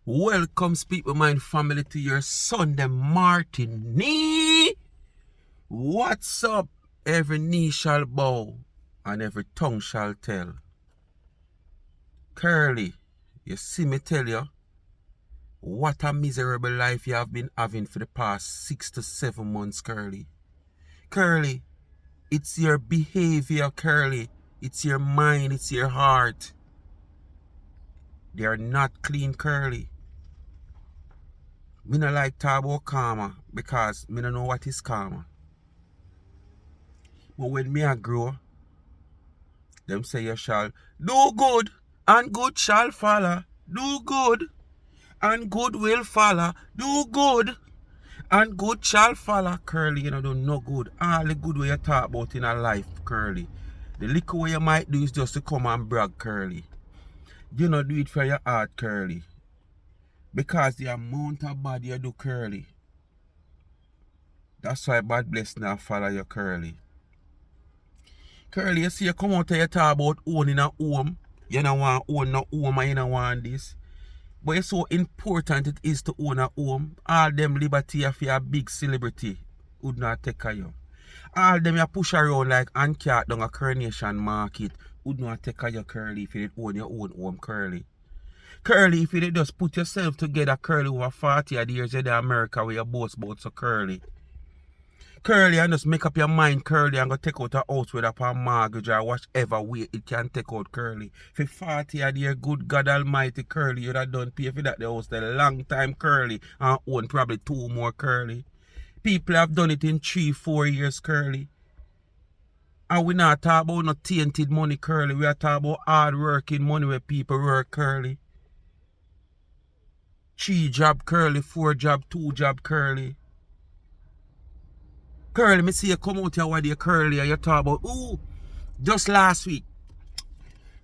Welcome, Speak My Mind family, to your Sunday Martini. What's up? Every knee shall bow and every tongue shall tell. Curly, you see me tell you, what a miserable life you have been having for the past 6 to 7 months, Curly. Curly, it's your behavior, Curly. It's your mind, it's your heart. They are not clean, Curly. Me no like talk about karma because me no know what is karma. But when me a grow, them say you shall do good and good shall follow. Do good and good will follow. Do good and good shall follow. Curly, you know, do no good. All the good way you talk about in a life, Curly. The little way you might do is just to come and brag, Curly. You know, do it for your heart, Curly. Because the amount of bad you do, Curly. That's why bad blessing now follow you, Curly. Curly, you see you come out and you talk about owning a home. You don't want to own no home and you don't want this. But it's so important it is to own a home. All them liberty if you're a big celebrity would not take of you. All them you push around like ant cat down a Coronation Market would not take of you, Curly, if you didn't own your own home, Curly. Curly, if you did just put yourself together, Curly, over 40 years in America where you boast about so, Curly. Curly, and just make up your mind, Curly, and go take out a house with a mortgage or whatever way it can take out, Curly. For 40 a year, good God Almighty, Curly, you'd have done pay for that the house a long time, Curly, and own probably 2 more, Curly. People have done it in 3-4 years, Curly. And we not talk about no tainted money, Curly. We are talking about hard working money where people work, Curly. 3 job, Curly, 4 job, 2 job, Curly. Curly, me see you come out here one day, Curly, and you talk about, ooh, just last week.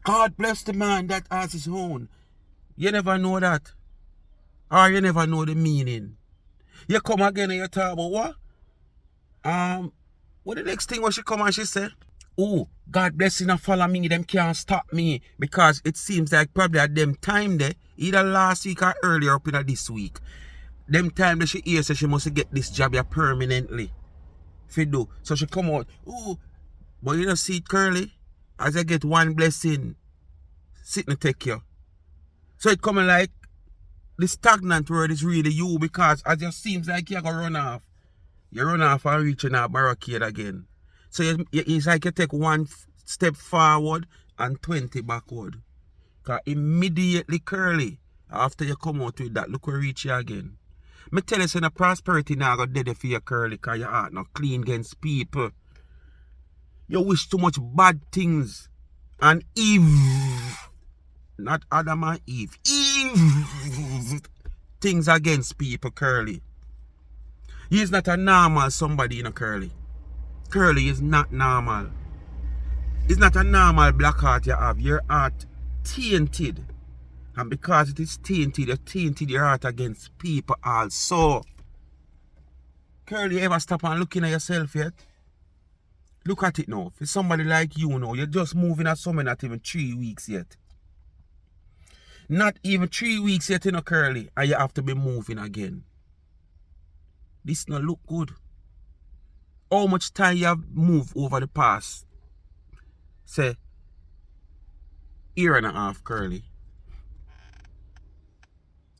God bless the man that has his own. You never know that. Or you never know the meaning. You come again and you talk about what? What the next thing was she come and she said? Oh, God bless you, follow me, them can't stop me. Because it seems like probably at them time there, either last week or earlier up in this week, them time that she hears so she must get this job here permanently. If do. So she come out, oh, but you know see it, Curly, as I get one blessing, sit and take you. So it coming like the stagnant word is really you, because it just seems like you're gonna run off. You run off and reach in a barricade again. So it's like you take 1 step forward and 20 backward. Because immediately, Curly, after you come out with that, look where reach you again. Me tell you, the prosperity now got dead for you, Curly, because your heart not clean against people. You wish too much bad things. And Eve, not Adam and Eve, Eve, things against people, Curly. He is not a normal somebody, you know, Curly. Curly is not normal. It's not a normal black heart you have. Your heart tainted. And because it is tainted, you tainted your heart against people also. Curly, you ever stop and looking at yourself yet? Look at it now. For somebody like you now, you're just moving at something not even 3 weeks yet. Not even 3 weeks yet, you know, Curly. And you have to be moving again. This not look good. How much time you have moved over the past, say, year and a half, Curly?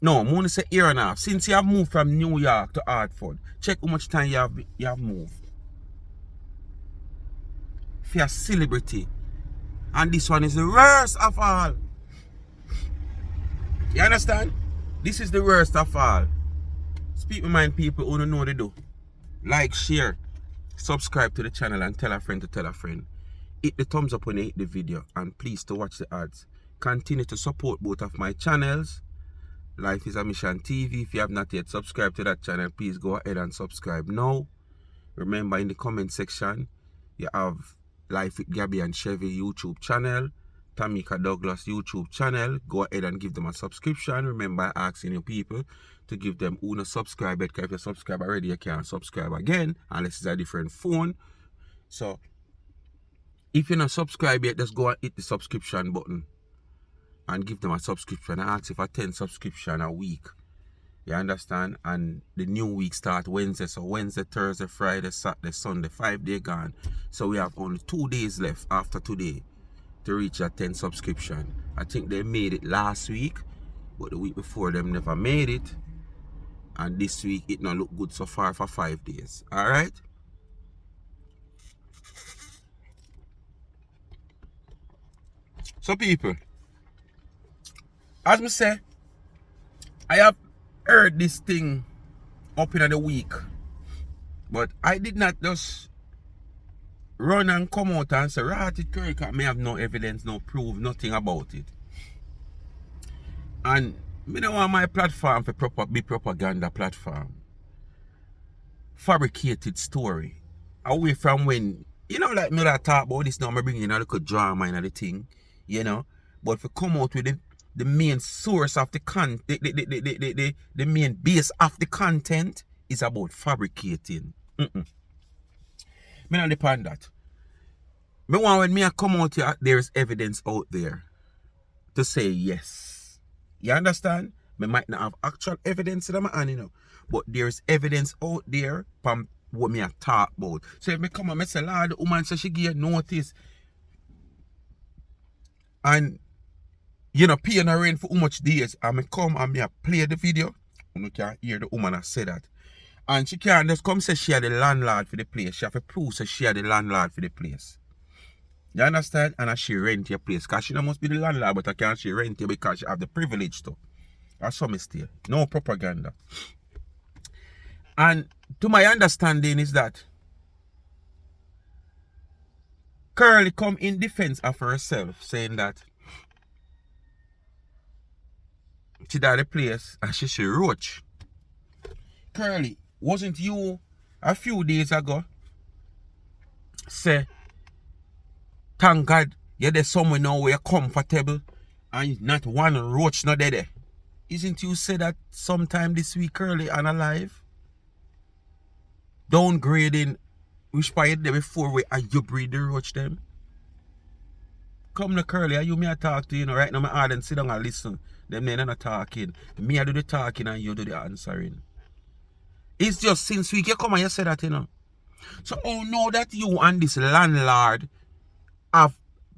No, I'm going to say year and a half. Since you have moved from New York to Hartford, check how much time you have moved. For a celebrity. And this one is the worst of all. You understand? This is the worst of all. Speak my mind, people who don't know what they do. Like, share, subscribe to the channel and tell a friend to tell a friend. Hit the thumbs up when you hit the video and please to watch the ads. Continue to support both of my channels. Life is a Mission TV. If you have not yet subscribed to that channel, please go ahead and subscribe now. Remember, in the comment section, you have Life with Gabby and Chevy YouTube channel, Tamika Douglas YouTube channel. Go ahead and give them a subscription. Remember, asking your people to give them a subscribe. Because if you subscribe already, you can't subscribe again unless it's a different phone. So, if you're not subscribed yet, just go and hit the subscription button. and give them a subscription. I ask for 10 subscription a week. You understand? And the new week start Wednesday. So Wednesday, Thursday, Friday, Saturday, Sunday, 5 days gone. So we have only 2 days left after today to reach that 10 subscription. I think they made it last week, but the week before them never made it. And this week it not look good so far for 5 days. Alright? So people, as I say, I have heard this thing up in the week, but I did not just run and come out and say, right, it correct, I may have no evidence, no proof, nothing about it. And I don't want my platform to be propaganda platform. Fabricated story. Away from when, you know, like me that talk about this now, I bring in a little drama and the thing, you know. But if you come out with the main source of the the main base of the content is about fabricating. Me not depend that. Me want when me come out here, there's evidence out there to say yes. You understand? Me might not have actual evidence in my hand, you know, but there's evidence out there from what me talk about. So if me come and me say, Lord, the woman says she give notice and you know, paying her rent for how much days, and me come and me play the video, you can hear the woman say that. And she can't just come say she had the landlord for the place. She have to prove that she had the landlord for the place. You understand? And she rent your place. Because she must be the landlord, but I can't she rent you because she have the privilege to. That's some mistake. No propaganda. And to my understanding is that Curly come in defense of herself, saying that she died the place and she roach. Curly, wasn't you a few days ago say, thank God you're there somewhere now where you're comfortable and not one roach not there? Isn't you say that sometime this week, Curly, and alive? Downgrading which part you there before where you breed the roach them? Come now, Curly, are you me a talk to you know right now? My and sit down and listen. Them men are not talking. Me I do the talking and you do the answering. It's just since week you come and you say that, you know. So oh no, that you and this landlord have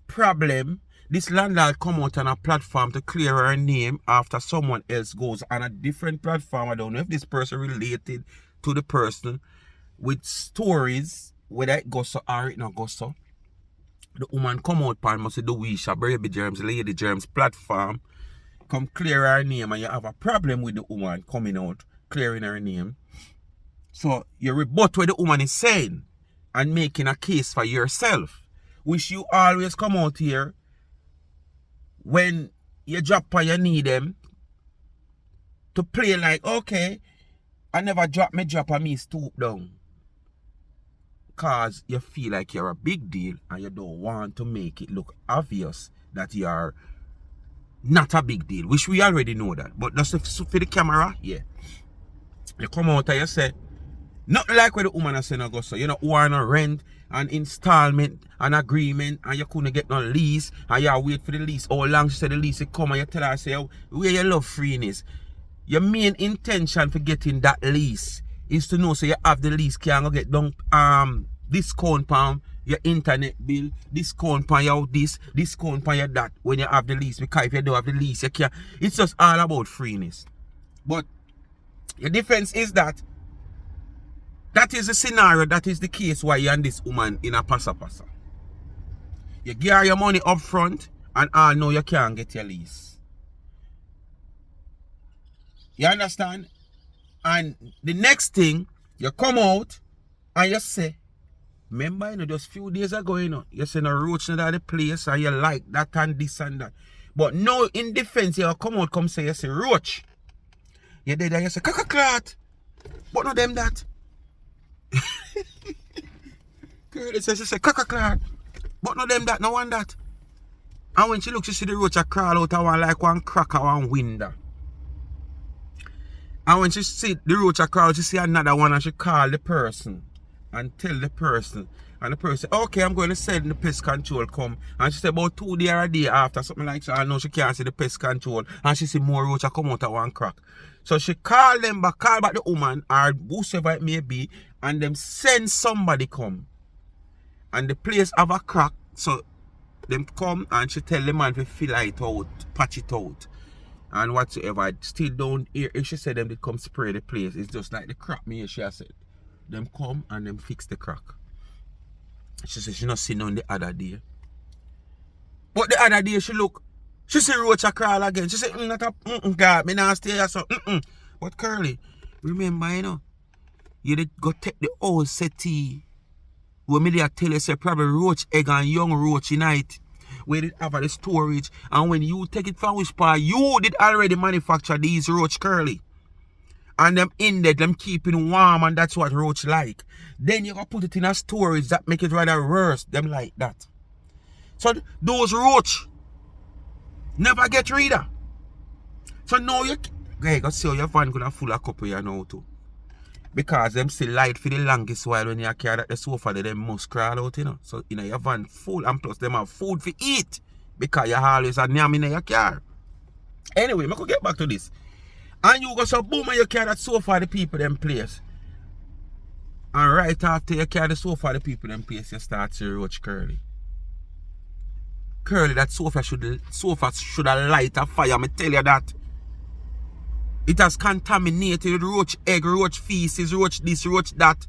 problem. This landlord come out on a platform to clear her name after someone else goes on a different platform. I don't know if this person related to the person with stories whether it goes so or it not goes so. The woman come out and must say the Wisha, Baby Germs, Lady Germs platform. Come clear her name and you have a problem with the woman coming out, clearing her name. So you rebut what the woman is saying and making a case for yourself. Which you always come out here when you drop and you need them to play like, okay, I never drop and me stoop down. Because you feel like you're a big deal and you don't want to make it look obvious that you are not a big deal, which we already know that. But just for the camera, yeah. You come out and you say, not like what the woman is saying, so you know, want to rent, an installment, an agreement, and you couldn't get no lease, and you wait for the lease. How long she said the lease, you come and you tell her, say, where your love freeness. Your main intention for getting that lease is to know so you have the lease, can get down discount on your internet bill, discount on your this, discount on your that when you have the lease. Because if you don't have the lease, you can't. It's just all about freeness. But your difference is that is the scenario, that is the case why you and this woman in a pasa. You give her your money up front and all know you can't get your lease. You understand? And the next thing, you come out and you say, remember, you know, just few days ago, you know, you say no roach in the place and you like that and this and that. But now in defense, you come out, come say, you say roach. You did that, you say, kakaklat. But not them that. Girl, says she say, kakaklat. But not them that, no one that. And when she looks, she see the roach a crawl out of one like one crack or one window. And when she see the roach a crawl, she see another one and she call the person and tell the person And the person said, okay, I'm going to send the pest control come. And she said about 2 days or a day after, something like that. I know she can't see the pest control. And she see more roach come out of one crack. So she called back the woman or whoever it may be, and them send somebody come. And the place have a crack. So them come and she tell the man to fill it out, patch it out. And whatsoever, still don't hear. She said them they come spray the place. It's just like the crack me, she has said. Them come and them fix the crack. She said she not seen on the other day. But the other day she look, she see roach a crawl again. She said, not a God, me not stay here so. But Curly, remember, you know, you did go take the old settee. When me there tell you say probably roach egg and young roach in it. Where did have the storage. And when you take it from which part, you did already manufacture these roach, Curly. And them in there, them keeping warm, and that's what roach like. Then you gotta put it in a storage that make it rather worse. Them like that. So those roach never get rid of. So now you go see how your van gonna full of couple you now too. Because them still light for the longest while when you carry that the sofa them must crawl out, you know. So you know your van full, and plus them have food for eat. Because you always have yam in your car. Anyway, I could get back to this. And you go so boom and you carry that sofa the people them place. And right after you carry the sofa the people them place, you start to roach Curly. Curly, that sofa should have light a fire, me tell you that. It has contaminated roach egg, roach feces, roach this, roach that.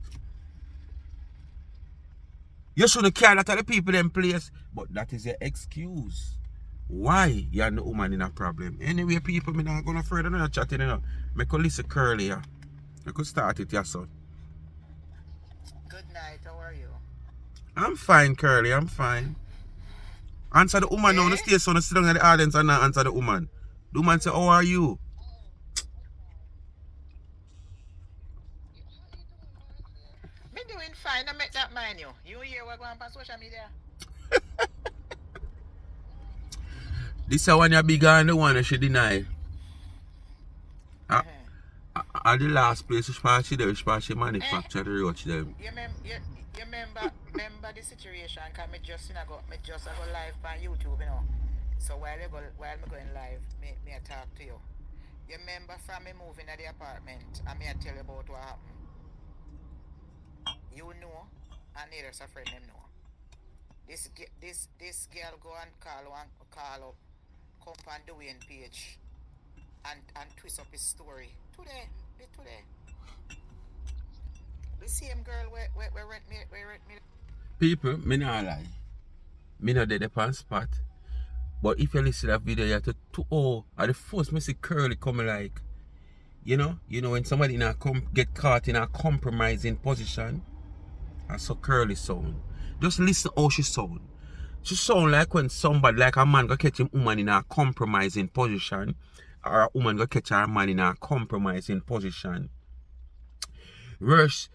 You shouldn't carry that to the people them place. But that is your excuse. Why you and the woman in a problem? Anyway, people, me not gonna further than chatting, you know. Me could listen Curly, yeah. I could start it, yeah, son. Good night, how are you? I'm fine, Curly, I'm fine. Answer the woman now, the station, sit down at the audience and not answer the woman. The woman say, how are you? Me doing fine, I make that mind you. You hear what going on social media? This is one you bigger and the one that she deny. At the last place she manufacture the roach them. You remember the situation? Cause me just go live on YouTube, you know. So while me going live, me talk to you. You remember from me moving at the apartment and me I tell you about what happened. You know, and neither's a friend them know. This girl go and call up Compound Dwayne page and twist up his story. Today. The same girl where rent me. People, me not lie. Me not dead upon spot. But if you listen to that video, you have to at the first me see Curly coming like, you know when somebody get caught in a compromising position, I saw Curly sound. Just listen how she sound. She sound like when somebody, like a man go catch a woman in a compromising position, or a woman go catch a man in a compromising position. Worse,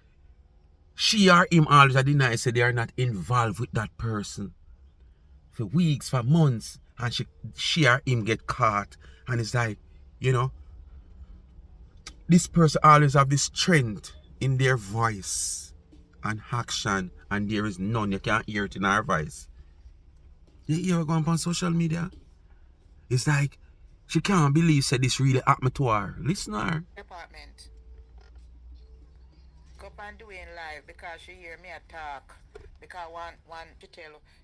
she or him always deny say they are not involved with that person. For weeks, for months, and she or him get caught. And it's like, you know, this person always have this strength in their voice and action, and there is none. You can't hear it in her voice. You hear her going on social media? It's like she can't believe that this really happened to her. Listen to her. Department. Go and doing live because she hear me a talk. Because one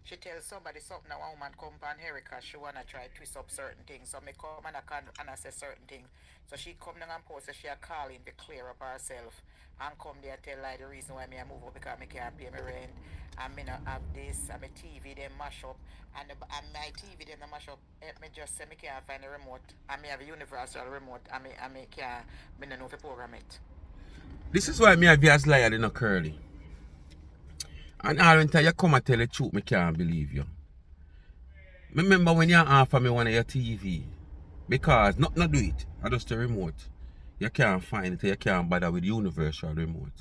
she tell somebody something, a woman come on her because she wanna try twist up certain things. So me come and I say certain things. So she come down and post that she a calling to clear up herself. And come there tell like the reason why me I move up because me can't pay my rent. And me not have this, and my TV them mash up. And my TV them mash up. Me just say me can't find a remote. And me have a universal remote. And me can't, me don't know if I program it. This is why me have as liar than a Curly. And all when you come and tell the truth, me can't believe you. Remember when you offer me one of your TV? Because not do it. I just the remote. You can't find it, you can't bother with universal remote.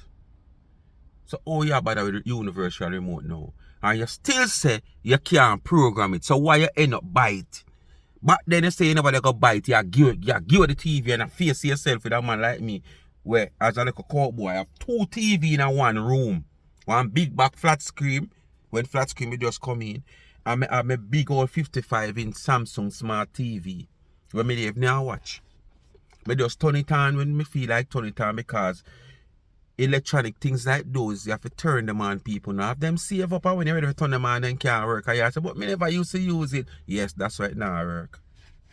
So how you bother with the universal remote now? And you still say you can't program it. So why you end up buy it? But then you say you never go buy it, you give the TV and face yourself with a man like me, where as a little cowboy I have 2 TV in one room. One big back flat screen. When flat screen we just come in. And I have a big old 55-inch Samsung Smart TV. When me leave now watch. Me just turn it on when me feel like turn it on because electronic things like those, you have to turn them on people. Now have them save up and when you're ready to turn them on then can't work. And you say, but me never used to use it. Yes, that's why it now work.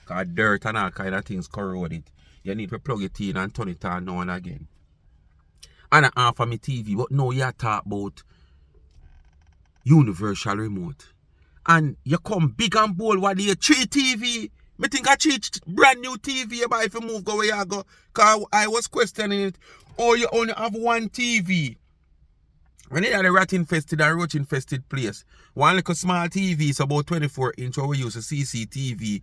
Because dirt and all kind of things corrode it. You need to plug it in and turn it on now and again. And I offer me TV, but now you talk about universal remote. And you come big and bold, what do you 3 TV? Me think I 3 brand new TV you buy if you move go where you go. Because I was questioning it. Or you only have 1 TV. When you had a rat infested and roach infested place, one little small TV is about 24-inch where we use a CCTV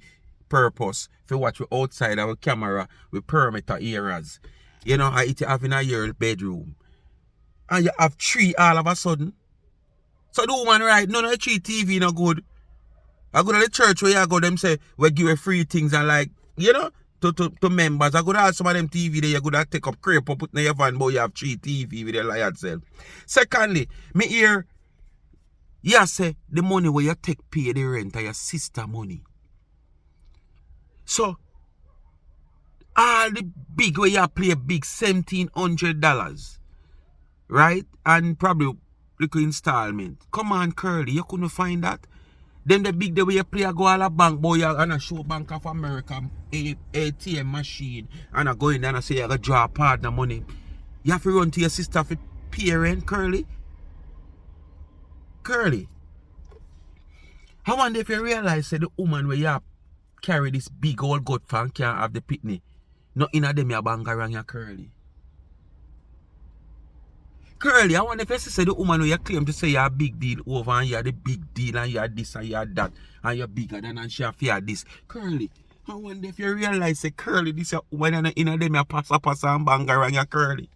purpose for watch we outside our camera with perimeter areas. You know how it have in a your bedroom. And you have 3 all of a sudden. So the woman right, none of the 3 TV no good. I go to the church where you go, them say, we give you free things and like, you know, to members. I go to ask some of them TV there, you go to take up crepe or put in your van, but you have 3 TV with your lion self. Secondly, me hear, you say, the money where you take pay the rent are your sister money. So, all the big where you play big $1,700, right? And probably little installment. Come on, Curly, you couldn't find that? Then the big day where you play go all a bank, boy, and a show Bank of America ATM machine, and I go in there and I say you gotta draw partner money. You have to run to your sister for parent, Curly. Curly. I wonder if you realize that the woman where you carry this big old gut fan can't have the pitney. Nothing of them you bang around your Curly. Curly, I wonder if you say the woman where you claim to say you're a big deal over and you're the big deal and you're this and you're that and you're bigger than and she fear this. Curly, I wonder if you realize that Curly, this woman and in them you pass and bang around your Curly.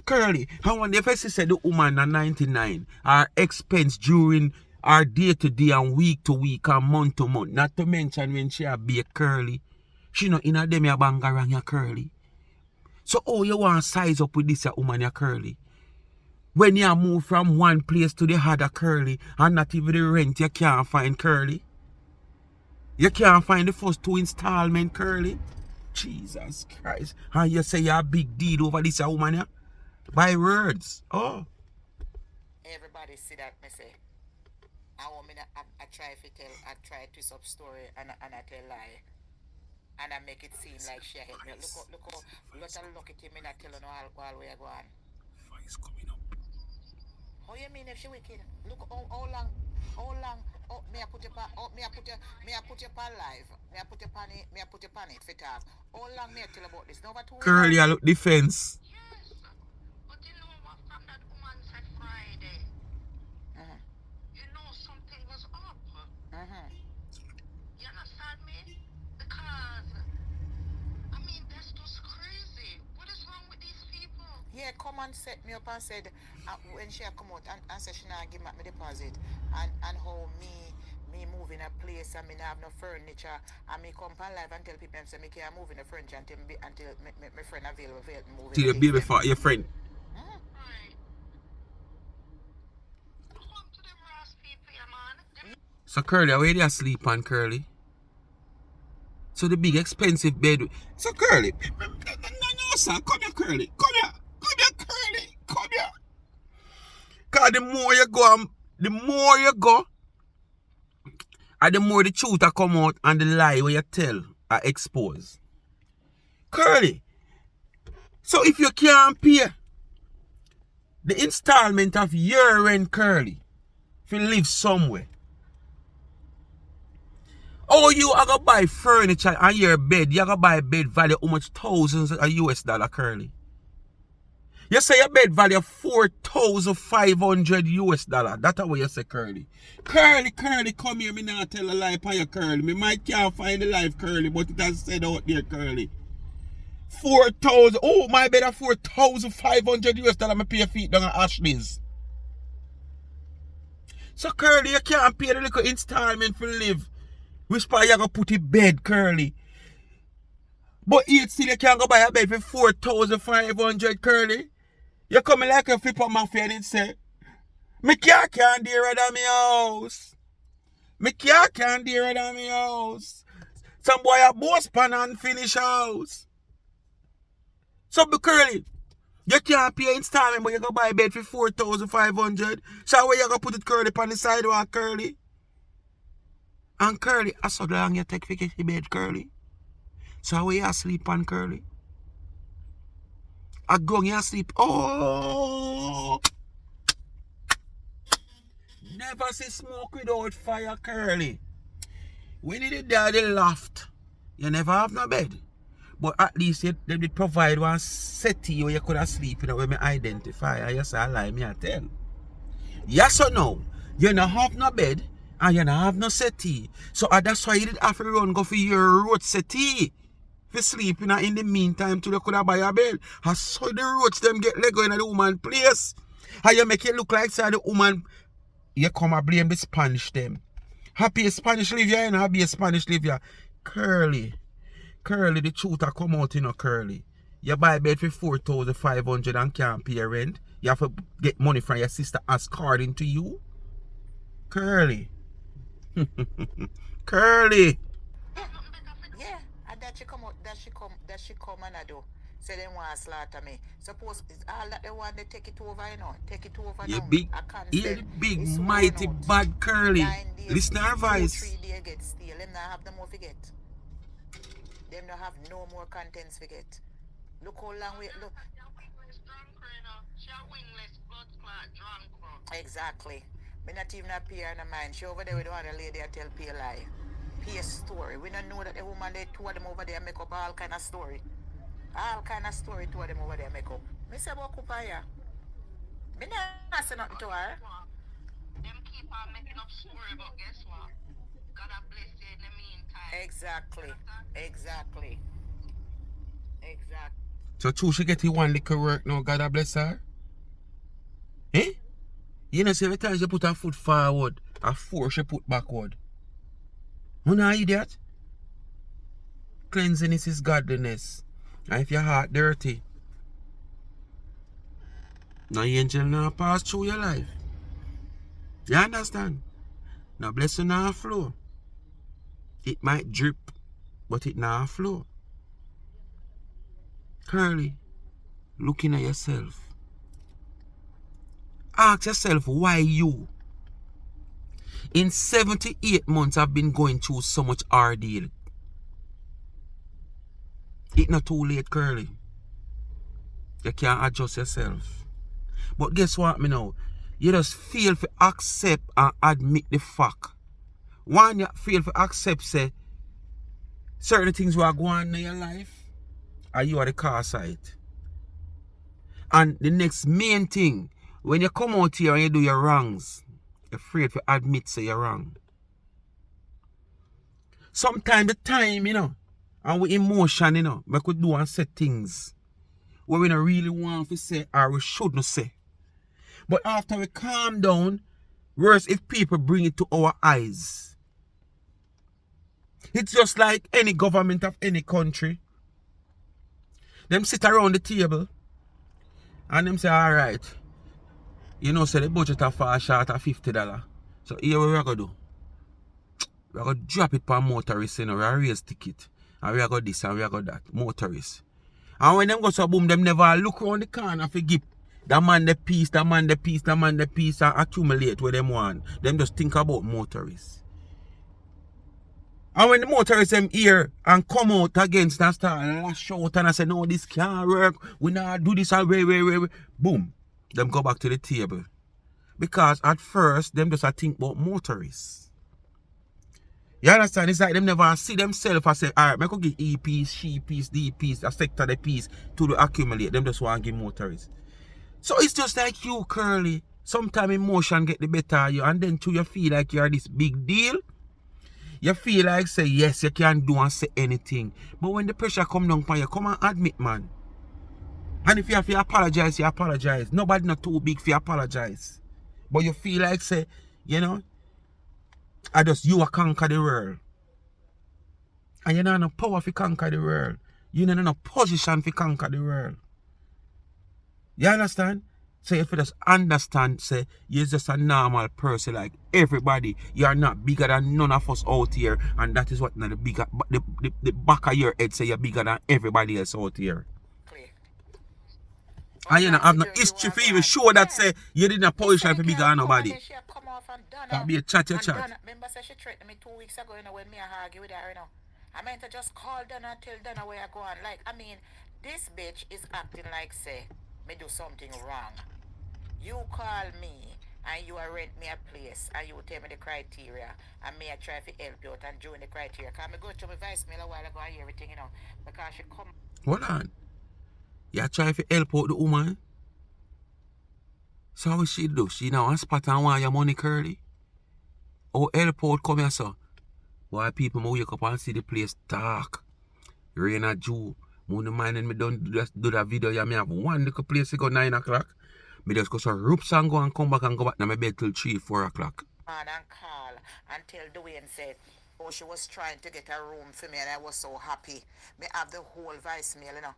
Curly, I wonder if you say the woman at 99, her expense during our day to day and week to week and month to month, not to mention when she a be a Curly, she not in them you bang around your Curly. So oh you want to size up with this woman your Curly? When you move from one place to the other Curly and not even the rent you can't find Curly. You can't find the first 2 installment Curly. Jesus Christ. And you say you're a big deal over this woman yeah? By words. Oh. Everybody see that me say. I try to tell, I try to twist up story and I tell lie. And I make it seem like she hit me. Look at him and I tell her no all where I go on. Voice coming up. How you mean if she wicked? Look how long may I put you on live. May I put you on it for talk. How long may I tell about this? No, over 2 weeks. Curly I look defense. Yes, but you know what from that woman said Friday. You know something was up. You understand me? Because I mean that's just crazy. What is wrong with these people? Yeah, come and set me up and said when she come out and said she not give me deposit and how me move in a place and me not have no furniture and me come on live and tell people and say me can't move in the furniture until my friend available move in. Till you be before your friend. Right. Come to them Ross people, yeah, man. So Curly, where do you sleep on Curly? So the big expensive bed. So Curly, no, sir, come here, Curly. Come here, Curly. Come here. Cause the more you go, and the more the truth a come out and the lie where you tell are exposed. Curly, so if you can't pay the installment of your rent, Curly, if you live somewhere, oh, you are going to buy furniture and your bed. You are going to buy a bed value how much thousands of US dollar, Curly. You say your bed value 4,500 US dollar. That's what you say, Curly. Curly, come here. Me not tell a lie for you, Curly. Me might can't find the life, Curly, but it has said out there, Curly. 4,000. Oh, my bed at 4,500 US dollar. Me pay feet down at Ashley's. So, Curly, you can't pay the little installment for live. Which part you gonna put in bed, Curly? But yet still you can't go buy a bed for 4,500, Curly. You coming like a flipper mafia and it say, me car can't dear out of me house. Me car can't dear out of me house. Some boy a boss pan and finish house. So be curly. You can't pay installment, but you go buy a bed for 4,500. So where you go put it curly on the sidewalk, curly? And curly, I saw long you take to get your bed, curly. So where you sleep on, curly? I go and you sleep. Oh! Never see smoke without fire, curly. When you did there, the loft, you never have no bed. But at least they did provide one settee where you could have sleep, you know, where me identify. And you say, I lie, me I tell. Yes or no? You don't have no bed and you don't have no settee. So that's why you did have to run go for your road settee. For sleeping in the meantime till you could have buy a bed. I saw the roads them get Lego in the woman place. How you make it look like say the woman, you come and blame the Spanish them. Happy Spanish live here and happy Spanish live here. Curly, the truth a come out, you know, curly. You buy a bed for 4,500 and can't pay rent. You have to get money from your sister according to you. Curly. Curly. Yeah, and that she come out, that she come and I do. Say they want to slaughter me. Suppose it's all that they want, they take it over, you know. Take it over You now. big, I can't you stand. big, It's mighty, worn out. bad curly. 9 days, Listen to her 2, voice. 3 days get steal. Them not have no more to get. Them not have no more contents to get. Look how long we look. Exactly. Me not even appear in the mind. She over there with one lady I tell pay lie. Pay story. We don't know that the woman they two of them over there make up all kind of story. All kind of story two of them over there make up. Me say about Kupaya. Me not say nothing to her. Them keep on making up story, but guess what? God have blessed you in the meantime. Exactly. So true she get one little work now, God bless her. Eh? You know, see every time she put her foot forward, her foot she put backward. You know idiot? Cleanliness is godliness. And if your heart dirty, no angel now pass through your life. You understand? Now blessing now flow. It might drip, but it now flow. Curly, looking at yourself. Ask yourself why you. In 78 months I've been going through so much ordeal. It's not too late, Curly. You can't adjust yourself. But guess what me now? You just feel to accept and admit the fact. One, you feel to accept say certain things will go on in your life and you are the cause of it. And the next main thing, when you come out here and you do your wrongs, you're afraid to admit say you're wrong. Sometimes the time, you know, and with emotion, you know, we could do and say things where we don't really want to say or we should not say. But after we calm down, worse if people bring it to our eyes. It's just like any government of any country. Them sit around the table and them say, alright, you know, say the budget are far short of $50. So here what we are going to do? We are going to drop it for motorists, you know, we are raise ticket. And we are going to this and we are going to that. Motorists. And when them go so boom, them never look around the corner for give that man the piece and accumulate what them want. Them just think about motorists. And when the motorists them hear and come out against and start lash out and I say, no, this can't work, we not do this and way. Boom. Them go back to the table. Because at first, them just think about motorists. You understand? It's like them never see themselves and say, alright, I could give E piece, she piece, D piece, a sector the piece to the accumulate. Them just want to give motorists. So it's just like you, Curly. Sometimes emotion get the better of you and then too you feel like you're this big deal. You feel like say yes, you can do and say anything. But when the pressure come down on you, come and admit, man. And if you have to apologize, you apologize. Nobody not too big for you apologize. But you feel like say, you know, you a conquer the world. And you don't have no power to conquer the world. You don't have no position to conquer the world. You understand? So if you just understand, say, you're just a normal person like everybody. You're not bigger than none of us out here. And that is what the bigger the back of your head say you're bigger than everybody else out here. Clear. And How you know, long have the no journey history was for even gone? show that Yeah. say you didn't a Me say position the for bigger girl than come and nobody. then she come off and done Can't her. be a chat your And chat. Donna, remember say she threatened me 2 weeks ago, when me I argue with her, I meant to just call Donna and tell Donna where I go on. Like, I mean, this bitch is acting like say me do something wrong. You call me and you are rent me a place and you tell me the criteria and me I try to help you out and join the criteria. Cause me go to my voicemail a while ago and hear everything, because she come. Hold on. You try to help out the woman. So what she do? She now a spot and want your money curly. Oh, help out come here, so. Why people may wake up and see the place dark. Rain a Jew. Money mind and me don't just do that video. Yeah, me have one little place to go 9 o'clock. Me just go some ropes and go and come back and go back to my bed till 3, 4 o'clock. And call and tell Dwayne said, oh, she was trying to get a room for me and I was so happy. Me have the whole voicemail.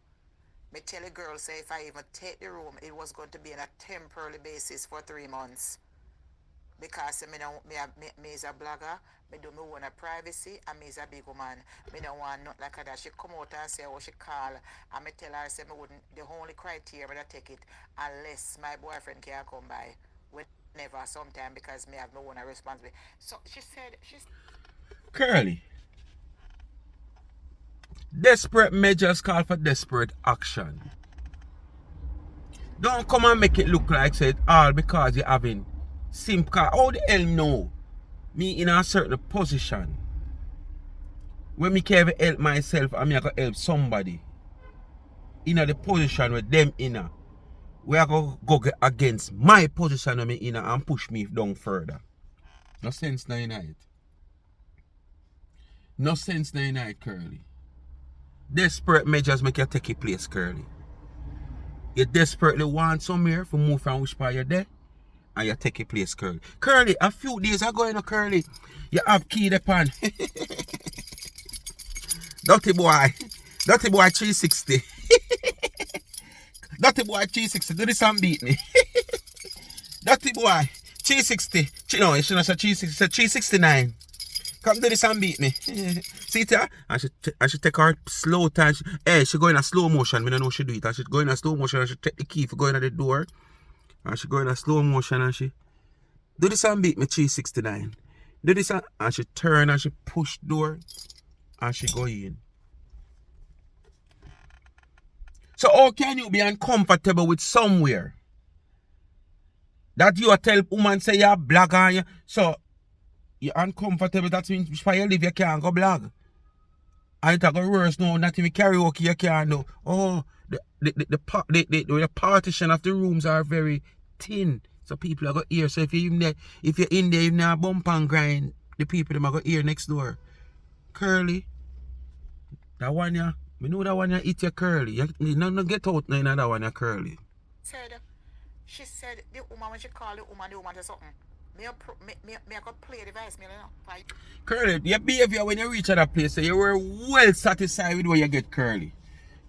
Me tell the girl say if I even take the room, it was going to be on a temporary basis for 3 months. Because me know me is a blogger, me do me own a privacy, and me is a big woman. Me don't want nothing like that. She come out and say oh she call, and me tell her say me wouldn't. The only criteria me to take it unless my boyfriend can come by. Whenever, sometime, because me have no one responsibility. So she said Curly. Desperate measures call for desperate action. Don't come and make it look like said all because you're having simple. How the hell know me in a certain position when me can ever help myself and me I go help somebody in the position with them in we are going to go against my position when me in and push me down further. No sense now in it. No sense now in it, Curly. Desperate measures make you take a place, Curly. You desperately want somewhere to move from which part you're there and you take a place, Curly. Curly, a few days ago, Curly, you have key the pan. Dirty boy. Dirty boy 360. Dirty boy 360. Do this and beat me. Dirty boy 360. No, she not say 360. Say 369. Come do this and beat me. See it here? And she take her slow time. She go in a slow motion. I don't know she do it. And she go in a slow motion and she take the key for going at the door. And she go in a slow motion and she do this and beat me 369. Do this and she turn and she push door and she go in. So how can you be uncomfortable with somewhere that you tell woman say you're a blogger and you, so you're uncomfortable, that means why you live you can't go blog. And it's go worse now, not even karaoke you can't do. Oh, the partition of the rooms are very thin. So people are going to hear. So if you're in there, you're not bump and grind, the people them are going to hear next door. Curly, that one ya, me know that one ya eat your curly. You no get out now in that one ya curly. She said the woman when she called the woman said something. Me I could play the voicemail, Curly, your behavior when you reach at that place, so you were well satisfied with where you get Curly.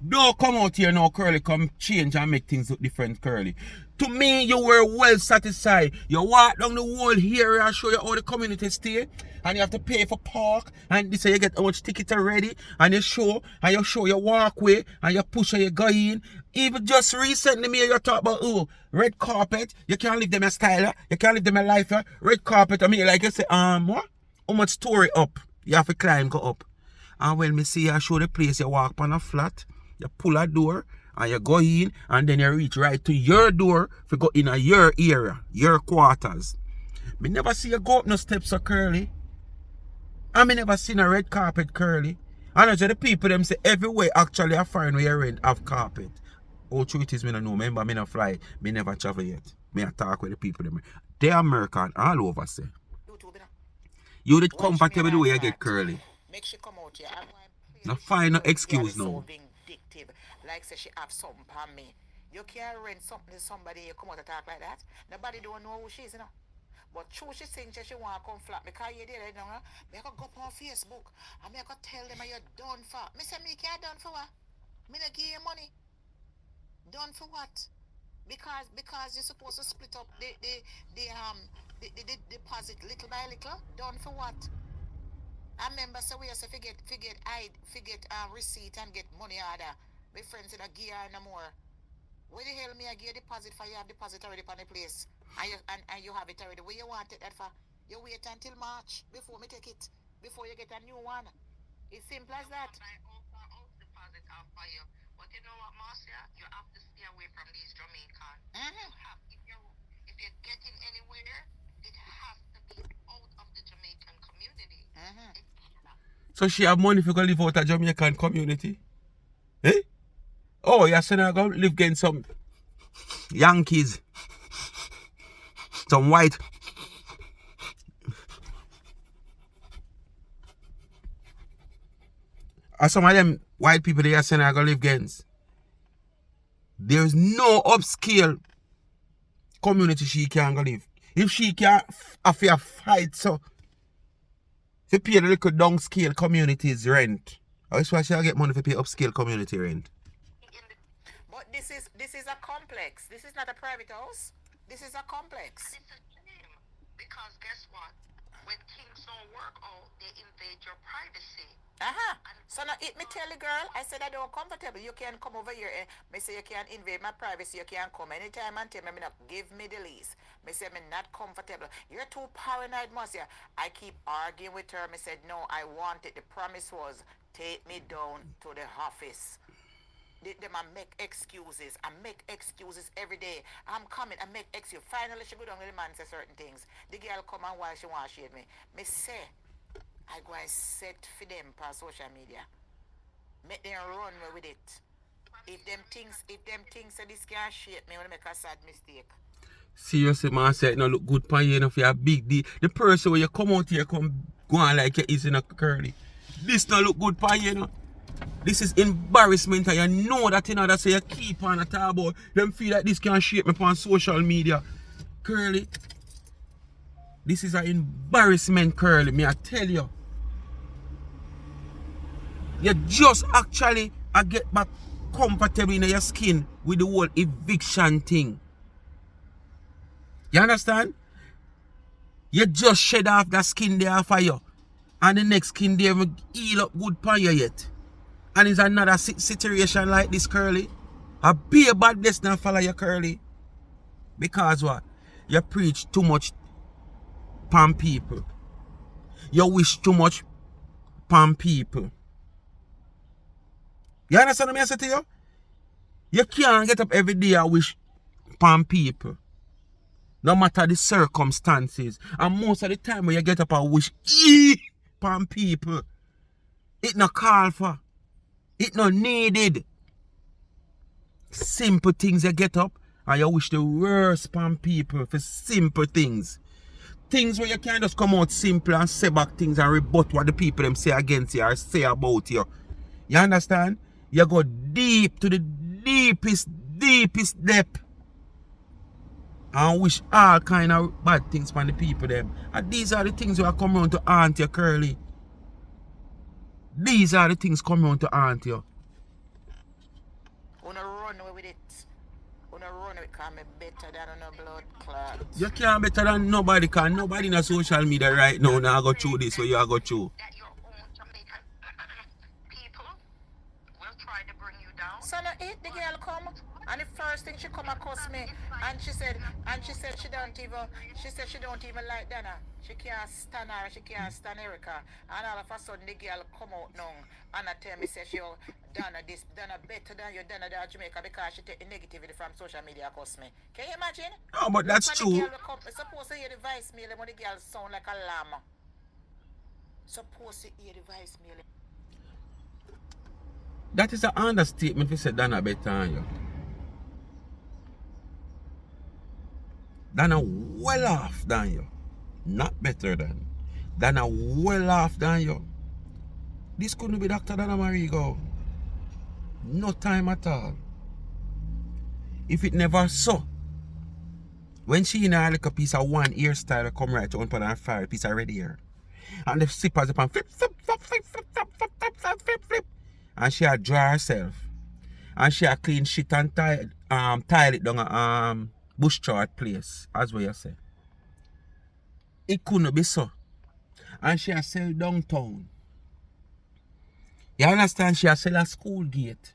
Don't come out here now, Curly, come change and make things look different, Curly. To me, you were well satisfied. You walk down the whole area and show you how the community stay. And you have to pay for park. And this way you get how much ticket already. And you show your walkway. And you push and you go in. Even just recently, me you talk about, red carpet. You can't leave them a styler. You can't leave them a lifer. Red carpet, I mean, like you say, what? How much story up? You have to climb, go up. And when me see you show the place, you walk on a flat. You pull a door and you go in and then you reach right to your door to go in your area, your quarters. Me never see you go up no steps so Curly. And me never seen a red carpet, Curly. And also the people them say everywhere actually I find where you rent have carpet. Oh, true it is me no know. Remember me no fly. Me never travel yet. Me a talk with the people them. They American all over say. You did comfortable the way you get Curly. Make she come out here. No find no excuse now. Vindictive. Like say she have something for me. You can't rent something to somebody you come out and talk like that. Nobody don't know who she is, But true she thinks she want to come flat because you did it, Me I go on Facebook and me I tell them you're done for. Me say me can't done for what? Me not give you money. Done for what? Because you're supposed to split up the deposit little by little. Done for what? I remember so we have to forget receipt and get money order. My friends in a gear no more. Where the hell me I give deposit for? You have deposit already on the place. And you have it already. Where you want it that for? You wait until March before me take it. Before you get a new one. It's simple as that. Deposit off for you. But you know what, Marcia? You have to stay away from these Jamaicans. Mm-hmm. If you're getting anywhere, it has to be out of the Jamaican community. Mm-hmm. So she have money if you go live out a Jamaican community? Eh? Oh, you're saying I go live against some Yankees. Some white. Or some of them white people they are saying I go live against. There's no upscale community she can go live. If she can have a fight, so to pay the little downscale communities rent. Or is why she get money to pay upscale community rent. But this is a complex. This is not a private house. This is a complex. It's a shame. Because guess what? When things don't work out, they invade your privacy. So now it me tell the girl, I said I don't comfortable. You can come over here. Me say you can invade my privacy. You can come anytime and tell me not give me the lease. Me say me not comfortable. You're too paranoid, Marcia. I keep arguing with her. Me said no, I want it. The promise was take me down to the office. Them I make excuses. I make excuses every day. I'm coming. I make excuses. Finally, she go down with the man say certain things. The girl come and while she want to shade me. Me say I go and set for them on social media. Make them run with it. If them things say this can shape me when I make a sad mistake. Seriously, man, say it no look good for you enough for a big deal. The person where you come out here come go on like you is in a curly. This no look good for you, know. This is embarrassment and you know that, you know, that's why you keep on at talk about them feel like this can shape me on social media. Curly. This is an embarrassment, Curly, me I tell you. You just actually get back comfortable in your skin with the whole eviction thing. You understand? You just shed off that skin there for you. And the next skin there will heal up good for you yet. And it's another situation like this, Curly. A be a bad destiny follow you, Curly. Because what? You preach too much pan people. You wish too much pan people. You understand what I say to you? You can't get up every day and wish pan people. No matter the circumstances. And most of the time when you get up and wish pan people, it no call for. It no needed. Simple things you get up and you wish the worst pan people for simple things. Things where you can't just come out simple and say back things and rebut what the people them say against you or say about you. You understand? You go deep to the deepest depth and wish all kind of bad things from the people them. And these are the things that come around to haunt you, Curly. These are the things come around to haunt you. Wanna run away with it. Wanna run away because I'm better than a blood clot. You can't better than nobody, because nobody in the social media right now now go through this where you go through. That your own Jamaican people will try to bring you down. So now the girl come and the first thing she come across me and she said she don't even like Dana. She can't stand her, she can't stand Erica. And all of a sudden the girl come out now and I tell me say she Dana better than you, Dana than Jamaica, because she take the negativity from social media across me. Can you imagine? No, but that's when true. The girl come, suppose to hear the voice mail when the girl sound like a llama. Suppose to hear the voice mail. That is an understatement if you say Dana better than you. Dana well off than you. Not better than. Dana well off than you. This couldn't be Dr. Dana Marigo. No time at all. If it never so. When she in a little piece of one hairstyle come right on her fire, piece of red hair. And the slippers upon flip, flip, flip, flip, flip, flip, flip, flip, flip, flip, flip. And she a dry herself. And she a clean shit and tie toilet down a bush chart place, as what you say. It couldn't be so. And she a sell downtown. You understand? She a sell a school gate.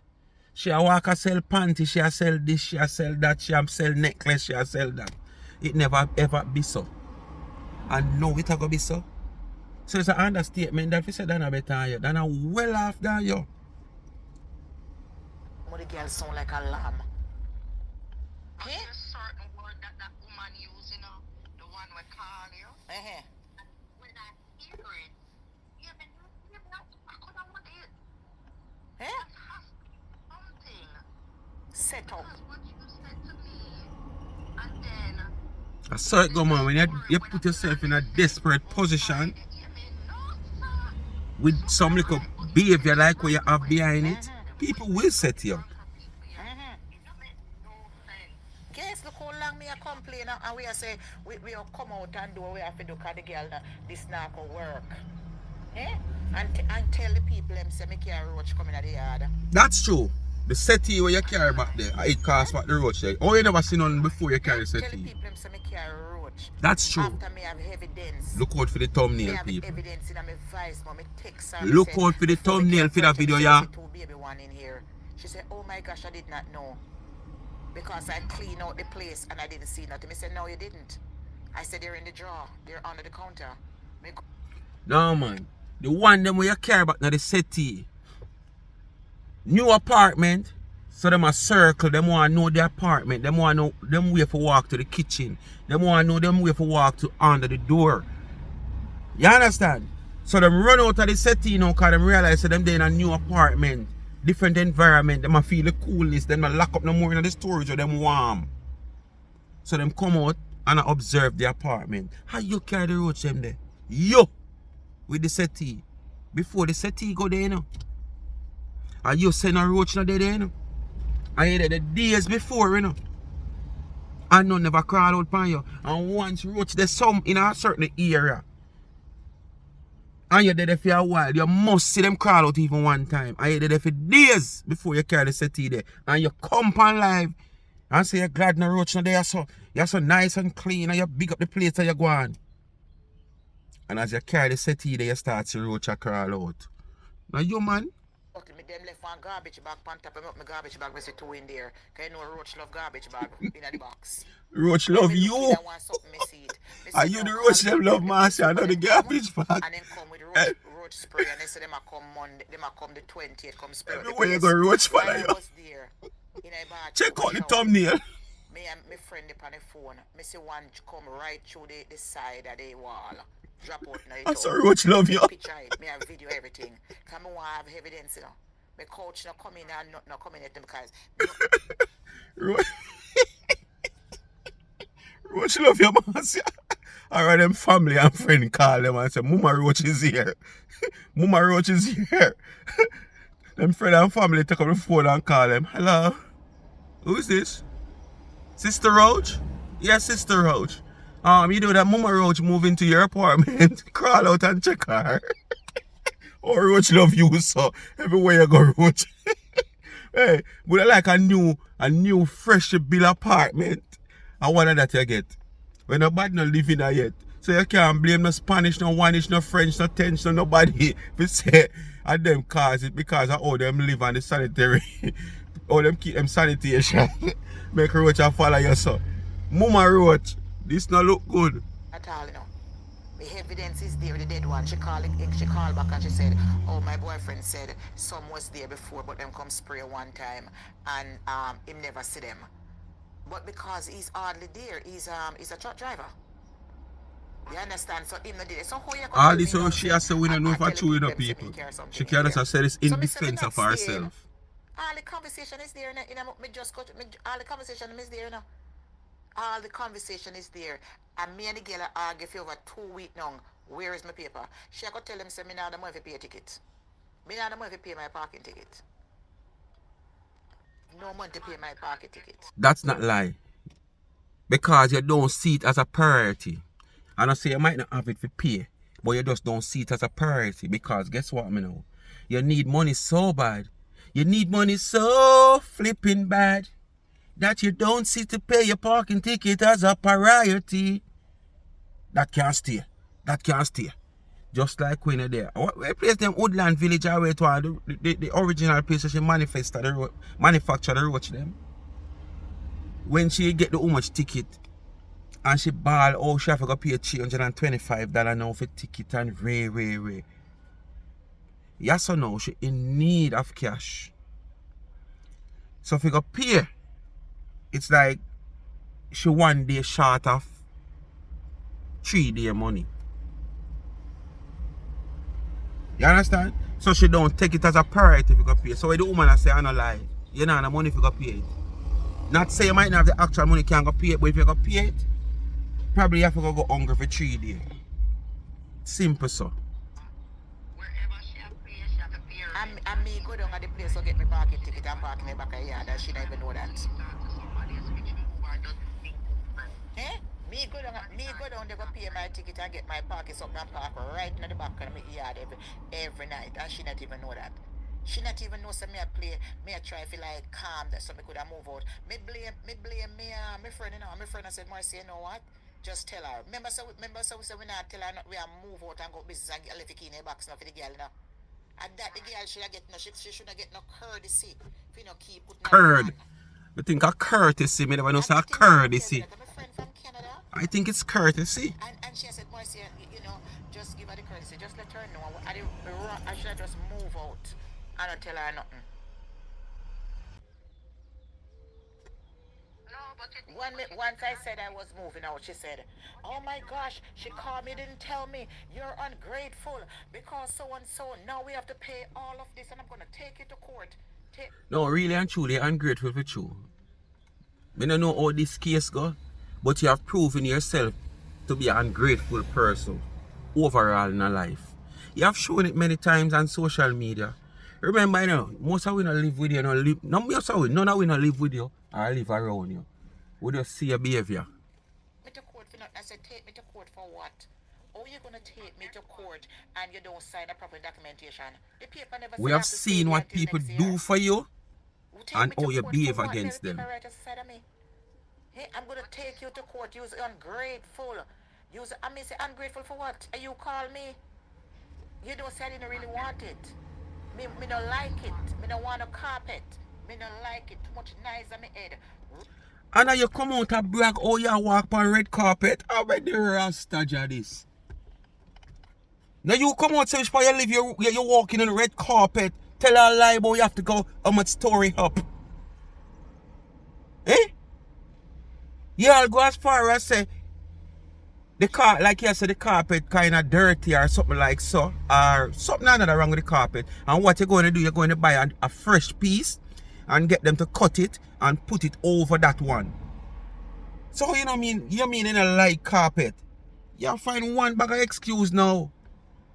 She a walk a sell panty, she a sell this, she a sell that, she a sell necklace, she a sell that. It never ever be so. And now it a go be so. So it's an understatement that if you say that better than you, then a well off than you. The girl sound like a lamb. But there's a certain word that that woman used, you know, the one we call you. When I hear it, I could have what it. It has something. Set up. Because what you said to me, and then I saw it go, man. When you put yourself in a desperate position with some little behavior like what you have behind it, people will set you up. Guess look how long me a complain and we a say we come out and do what we have to do because the girl this not go work. And tell the people them say me carry roach coming at the yard. That's true. The settee where you carry back there, it costs what the roach there. Oh, you never seen none before you carry Tell the settee. people them say me carry roach. That's true. After me have evidence. Look out for the thumbnail, Me have people. evidence in my voice, me text her. Look out for the thumbnail for that video, yeah. Two baby one in here. She said, "Oh my gosh, I did not know because I cleaned out the place and I didn't see nothing." I said, "No, you didn't." I said, "They're in the drawer. They're under the counter." No, man. The one them where you carry back now the settee. New apartment. So them a circle, them want to know the apartment, them want to know them way for walk to the kitchen, them want to know them way for walk to under the door. You understand? So them run out of the settee now because them realize that them they in a new apartment, different environment, them a feel the coolness, them a lock up no more in the storage or them warm. So them come out and observe the apartment. How you carry the roach them there? Yo! With the settee. Before the settee go there, you know. And you send a roach there, you know. I had the days before, you know. And none never crawl out upon you. And once roach there's some in a certain area. And you're there for a while, you must see them crawl out even one time. And you're there for days before you carry the settee there. And you come on live and say you're glad no roach no there. So you're so nice and clean and you big up the place and you go on. And as you carry the settee there, you start to roach a crawl out. Now you man. Me them left one garbage bag on top of my garbage bag. Me see two in there. Cause you know roach love garbage bag in the box. Roach love you. Are you the roach them love Marcia? Not the garbage bag. And then come with roach spray and they say them a come Monday. Them a come the 20th. Come spray. Everywhere you go roach follow you. Check out the thumbnail. Me and my friend upon the phone. Me see one come right through the side of the wall. Drop out now. I saw roach love you. Picture it. Me have video everything. Come on, have evidence, you know. My coach not coming and not coming at them because Roach love you, Marcia. Alright, them family and friend call them and say, Mama Roach is here. Mama Roach is here. Them friend and family take up the phone and call them. Hello. Who is this? Sister Roach? Yes, Sister Roach. You know that Mama Roach move into your apartment, crawl out and check her. Oh, Roach love you, so everywhere you go, Roach. Hey, but I like a new fresh built apartment. And one of that you get. When nobody not living there yet. So you can't blame no Spanish, no Spanish, no French, no French, no nobody. We say, and them cause it because of how them live on the sanitary. How them keep them sanitation. Make Roach and follow you, so. Mama Roach. This not look good. At all, you know. The evidence is there, the dead one. She called back and she said, "Oh, my boyfriend said some was there before, but them come spray one time and him never see them. But because he's hardly there, he's a truck driver. You understand? So him not did it. So how you all this how she has to we don't know if I true enough people. She can't just say this in defense of herself. All the conversation is there, you know. All the conversation is there, you know. All the conversation is there. And me and the girl argue for over 2 weeks now. Where is my paper? She could tell him, say, me now the money to pay a ticket. Me now the money to pay my parking ticket. No money to pay my parking ticket. That's not lie. Because you don't see it as a priority. And I say you might not have it for pay. But you just don't see it as a priority. Because guess what, me know? You need money so bad. You need money so flipping bad. that you don't see to pay your parking ticket as a priority. That can't stay. That can't stay. Just like when you're there. Where place them Woodland Village or where to the original place where she manufacture the roach them. When she get the how much ticket and she ball, oh, she have to go pay $325 now for ticket and ray. Yes or no, she in need of cash. So if you go pay, it's like she 1 day short of 3 day money. You understand? So she don't take it as a priority if you go pay. So the woman I say, I no lie. You know the money if you go pay it. Not say you might not have the actual money can't go pay it, but if you go pay it, probably you have to go hungry for 3 days. Simple so. Wherever she have pay, she have to pay her. And me go down at the place to get my parking ticket and park in the back of the yard and she don't even know that. Talk to somebody, switch move or just think different. Eh? Me go down there go pay my ticket and get my parking something and park right in the back of my yard every night and she not even know that. She not even know so me I play, me I try to like calm that so me could have move out. Me blame my friend, you know. My friend I said, Marcia, you know what? Just tell her. Remember so we say we not tell her not we are move out and go business and get left the key in the box now for the girl now. And that the girl should get no she shouldn't get no courtesy if you know keep putting her Curd. I think a courtesy. Me never know say a courtesy. I'm a friend from Canada. I think it's courtesy. And she said, Marcia, you know, just give her the courtesy. Just let her know. I should just move out. I don't tell her nothing. No, but it Once I said I was moving out, she said, oh my gosh, she called me, didn't tell me. You're ungrateful because so and so. Now we have to pay all of this and I'm going to take you to court. No, really and truly ungrateful for you. I don't know how this case go, but you have proven yourself to be an ungrateful person overall in your life. You have shown it many times on social media. Remember, you know, most of we not live with you, none of we not live with you or live around you. We just see your behavior. Me to court for nothing. I said, take me to court for what? Oh, you're going to take me to court and you don't sign a proper documentation. The paper never We said I have to stay seen there what until people next do year. for you Take and me to how you court behave for what? against Tell the them. paper writer said to me. Hey, I'm going to take you to court. You're ungrateful. I mean, say ungrateful for what? You call me. You don't say I didn't really want it. Me don't like it. Me don't want a carpet. Me don't like it. Too much noise on my head. And now you come out and brag, oh, you walk on red carpet. How about the rasta this? Now you come out, say, you live, you're walking on the red carpet. Tell her a lie about you have to go how much story up. Eh? You all go as far as say, like you said, the carpet kind of dirty or something like so. Or something another wrong with the carpet. And what you're going to do, you're going to buy a fresh piece and get them to cut it and put it over that one. So you know what I mean? You mean in a light carpet? You find one bag of excuse now.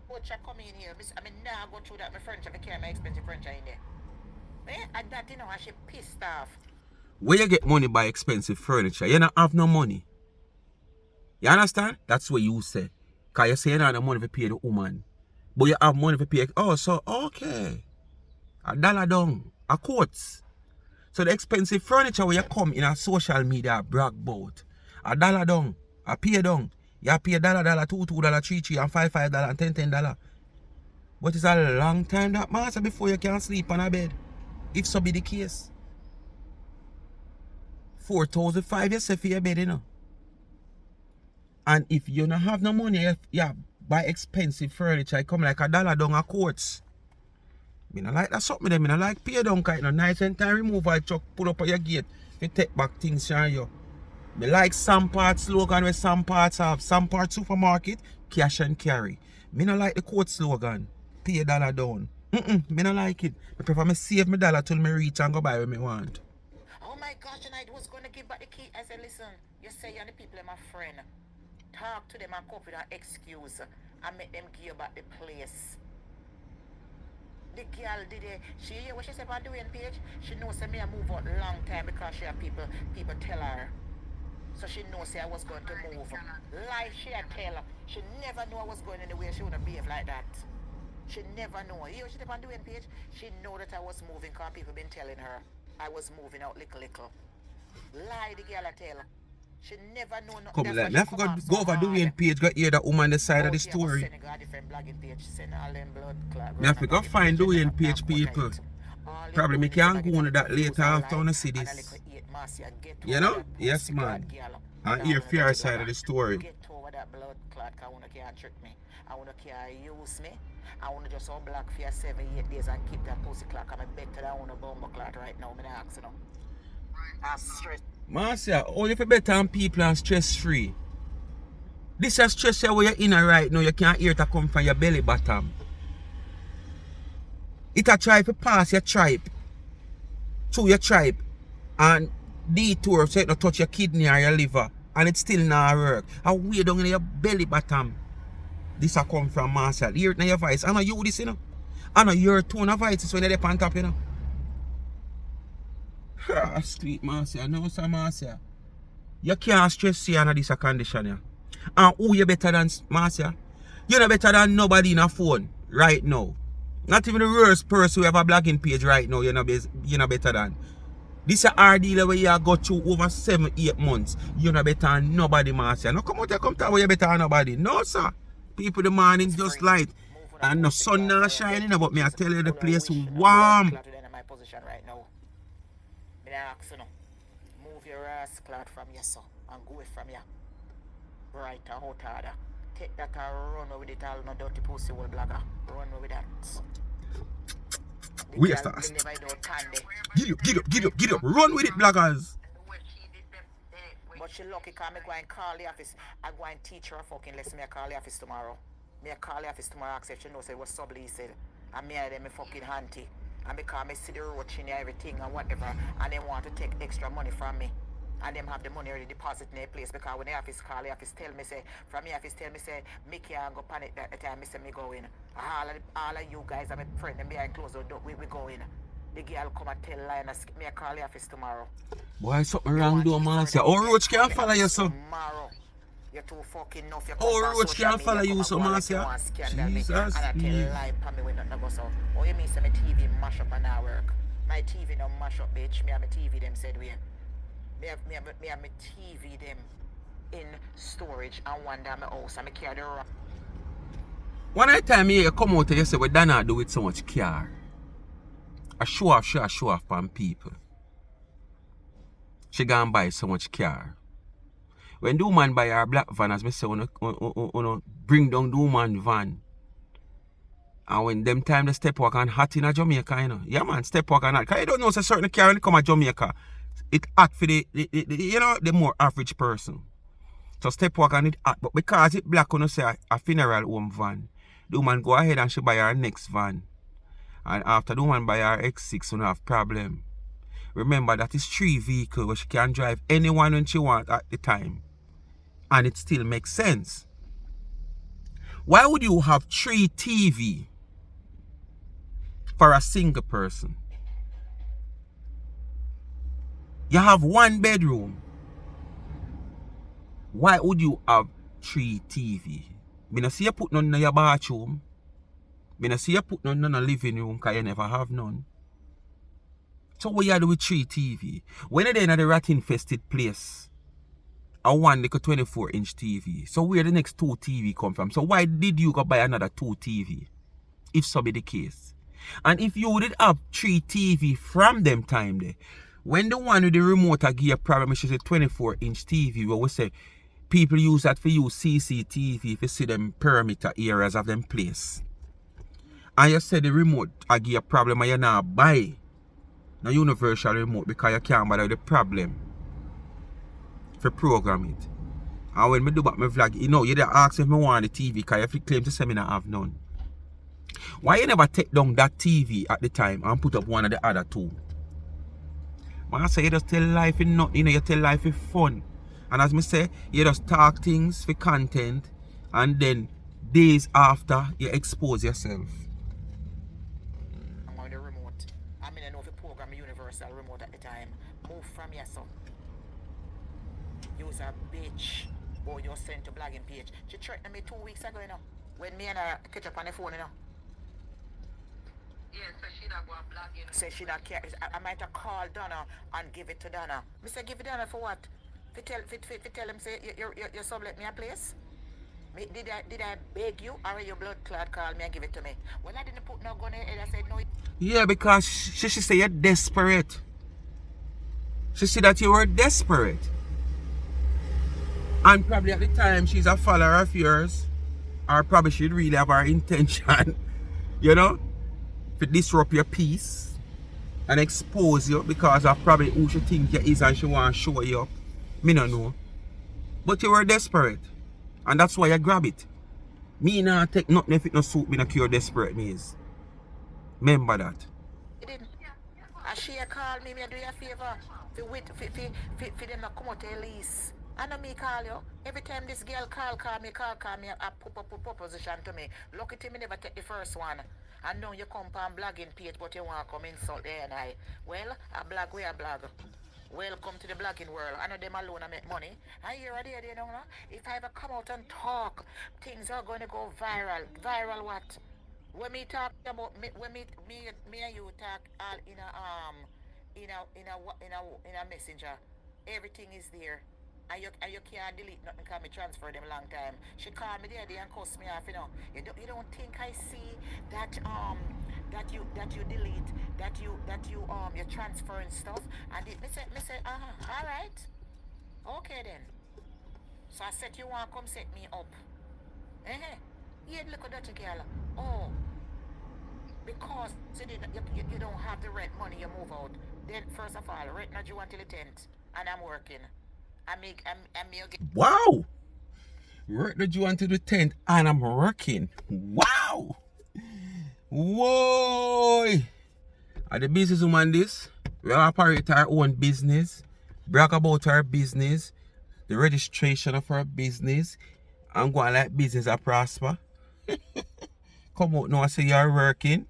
Coach, I come in here. I mean, now I go through that. My furniture, I carry my expensive furniture in there. And that, you know, I should pissed off. Where you get money buy expensive furniture, you don't have no money. You understand? That's what you say. Because you say you don't have no money to pay the woman. But you have money to pay. Oh, so, okay. $1 down. A quartz. So the expensive furniture where you come in a social media brag about. $1 down. A pay down. You pay $1, $2, $3, $3, and $5, and $10. But it's a long time that master before you can sleep on a bed. If so be the case. $4,500 you say for your bed, you know. And if you don't have no money, you buy expensive furniture, it come like $1 down a quartz. I don't like that something them. I don't like pay down kind of nice and time removal truck pull up on your gate. You take back things from you. I like some parts slogan where some parts have. Some parts supermarket, cash and carry. I don't like the quote slogan. Pay $1 down. I don't like it. I prefer me save my dollar till me reach and go buy what I want. Oh my gosh, and I was going to give back the key. I said, listen, you say you're the people are my friend. Talk to them and come up with an excuse and make them give back the place. The girl did it. She hear what she said on the Dwayne page. She knows that me I move out a long time because she have people tell her. So she knows I was going to move. Life she had tell her. She never knew I was going anywhere. She wouldn't behave like that. She never knew. You know she did on the Dwayne page. She know that I was moving because people been telling her I was moving out little. Lie the girl I tell. She never know nothing. Come That's why like me, she I come forgot off so go over the hard. Wayne page, got hear that woman the side of the Out here, but story. Senegal, a different blogging page. Send all them blood clot. Me I Run a forgot blogging find page. the Them Wayne not page talk much of people. it. All them Probably me doing is them can a go get a on little that views later and after like I see and a this. little eat Marcia. Get You over know? that Yes pussy man. god girl. And And hear all on a fair dirty side of blogger. the story. Get over that blood clot. Cause I wanna can't trick me. I wanna can't use me. I wanna just all black for 7-8 days and keep that pussy clock. I'm better than I wanna bomber clot right now. Me not ask you know. I'm stressed. Marcia, oh you feel better on people and stress free. This is stress where you're in right now, you can't hear it come from your belly bottom. It a try to pass your tribe. Through your tribe. And detour so it not touch your kidney or your liver. And it still not work. And way down in your belly bottom. This a come from Marcia. Hear it in your voice. I know you this, you know. I know your tone of voice is when you're on top, you know. Sweet Marcia. No, sir, Marcia. You can't stress you under this condition, yeah. And who you better than Marcia? You're not better than nobody in a phone right now. Not even the worst person who have a blogging page right now, you're not better than. This is a hard deal where you got through over 7-8 months. You're not better than nobody, Marcia. No, come out here, come tell me you're better than nobody. No, sir. People, the morning just light. And the sun not shining, but me, I tell you, the place warm. My position right now. Me ask you know. Move your ass clout from your son and go away from you. Right and out harder. Take that and run with it all no dirty pussy old blogger. Run with that. We are stars. Get up. Run with it, bloggers. But she lucky because I go and call the office. I go and teach her fucking lesson. Me I call the office tomorrow. Me I call the office tomorrow ask if she knows it was subleased. And me and them fucking auntie. And because I see the roach in everything and whatever. And they want to take extra money from me. And them have the money already deposited in their place because when the office call, the office tell me say, from the office tell me say, me can't go panic that the time me say me go in. All of you guys are my friend and behind closed door, we go in. The girl come and tell line me I call the office tomorrow. Boy, something wrong though, Marcia. Oh, roach can't follow you, so. Tomorrow. You're too fucking enough. Oh, roach can't follow you, so, Marcia. Jesus. And I tell lie for me when nothing go so. Oh, you mean say my TV mash up and now work? My TV no mash up, bitch. Me and my TV them said we. Me have my TV them in storage and one down my house and I carry the rock. One time you come out and you say, well, Dana do with so much care. I show off on people. She gonna buy so much car. When the woman buy her black van, as me say, bring down the woman van. And when them time the step walk and hot in a Jamaica, you know. Yeah man, step walk and hot. Because you don't know so certain car when they come to Jamaica. It hot for the you know, the more average person. So step walk and it hot. But because it black on say a funeral home van, the woman go ahead and she buy her next van. And after the woman buy her X6, you don't have problem. Remember that is 3 vehicles where she can drive anyone when she wants at the time. And it still makes sense. Why would you have 3 TV for a single person? You have 1 bedroom. Why would you have 3 TV? Me not see you put none in your bathroom. Me not see you put none in the living room because you never have none. So what you do with 3 TV? When you're in a rat infested place, I want like a 24-inch TV. So where the next 2 TV come from? So why did you go buy another 2 TV? If so be the case. And if you did have 3 TV from them time there, when the one with the remote I give a problem, which is a 24-inch TV, where we say people use that for use CCTV if you see them perimeter areas of them place. And you say the remote I give a problem and you not buy no universal remote because you can't bother the problem for program it. And when me do back my vlog, you know, you dey ask if me want the TV because if you claim to say me not have none. Why you never take down that TV at the time and put up one of the other 2? Man, say you just tell life in nothing, you know, you tell life in fun. And as me say, you just talk things for content and then days after you expose yourself. I'm on the remote. I mean I know if you program a universal remote at the time. Move from your son. You's a bitch. Boy, you're sent to blogging page. She threatened me 2 weeks ago, you know. When me and her catch up on the phone, you know. Yes, so she'd have go a blogging. Say she not care. I might have called Donna and give it to Donna. Me say give it Donna for what? Fi tell him say you sublet me a place? Did I beg you or your blood clot call me and give it to me? Well, I didn't put no gun in it. I said no. Yeah, because she say you're desperate. She said that you were desperate. And probably at the time she's a follower of yours. Or probably she'd really have her intention, you know, to disrupt your peace and expose you because of probably who she think you is and she want to show you up. Me no know. But you were desperate. And that's why you grab it. Me not take nothing if it no suit me no cure desperate me is. Remember that. It didn't. She call me, do you a favor. For them to come out to Elise. I know me call you. Every time this girl call me, I pop up a proposition to me. Lucky to me never take the first one. I know you come on blogging page, but you want to come insult there and I. Well, I blog where I blog. Welcome to the blogging world. I know them alone I make money. And you're already, you know, if I ever come out and talk, things are going to go viral. Viral what? When me talk about when me and you talk all in a messenger, everything is there. And you can't delete nothing because me transfer them a long time. She called me the other day and cuss me off, you know. You don't think I see that that you delete, that you you're transferring stuff and me say alright. Okay then. So I said you want to come set me up. Yeah, look at that girl. Oh, because you don't have the rent money, you move out. Then first of all, rent not due until the 10th, and I'm working. I'm Wow! Work the due until the 10th and I'm working. Wow! Whoa! Are the businesswoman this? We operate our own business, brag about our business, the registration of our business, and go on like business a prosper. Come out now and say you're working.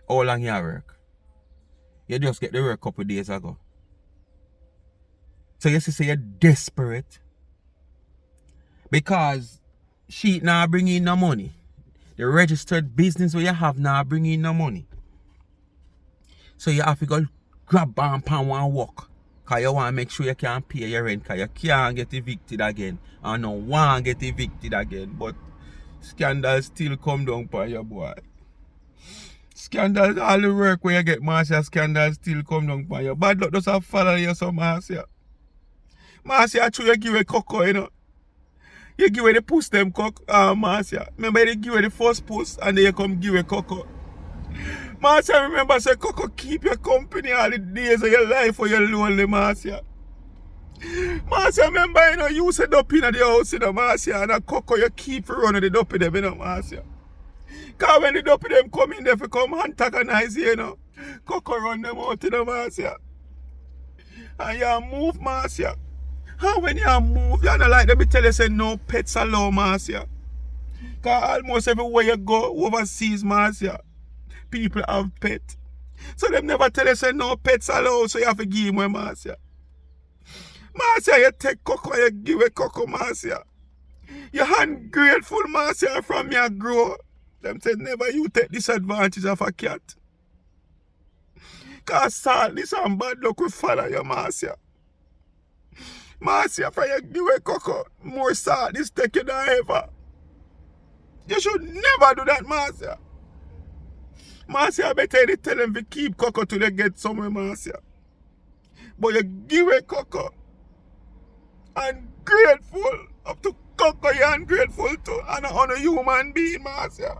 How long you work? You just get the work a couple days ago. So you say you're desperate because she now bring in no money. The registered business where you have now bring in no money. So you have to go grab and pan one work. Because you want to make sure you can pay your rent because you can't get evicted again. And no one get evicted again. But scandals still come down for your boy. Scandals, all the work where you get Marcia, scandals still come down for you. Bad luck does have follow you so Marcia. Marcia, true you give a cocoa, you know. You give away the puss them cock, Marcia. Remember they give away the first puss and then you come give a cocoa. Marcia, remember say cocoa keep your company all the days of your life for your lonely, Marcia. Marcia, remember you know you said up in the house, you know, Marcia, and a cocoa you keep running the dopey them, you know, Marcia. Because when the dopey them come in, they come antagonize you, you know. Cocoa run them out, you know, Marcia. And you move, Marcia. And when you move, you don't like them tell you say no pets allowed, Marcia. Because almost everywhere you go overseas, Marcia, people have pets. So them never tell you say no pets allowed, so you have to give them, Marcia. Marcia, you take cocoa, you give a cocoa, Marcia. You're ungrateful, Marcia, from your grow. Them say never you take disadvantage of a cat. Because sadness and bad luck will follow you, Marcia. Marcia, for you give a cocoa, more sadness take you than ever. You should never do that, Marcia. Marcia, I better you tell them to keep cocoa till they get somewhere, Marcia. But you give a cocoa. Ungrateful. Up to cocoa, you're ungrateful too. And on a human being, Marcia.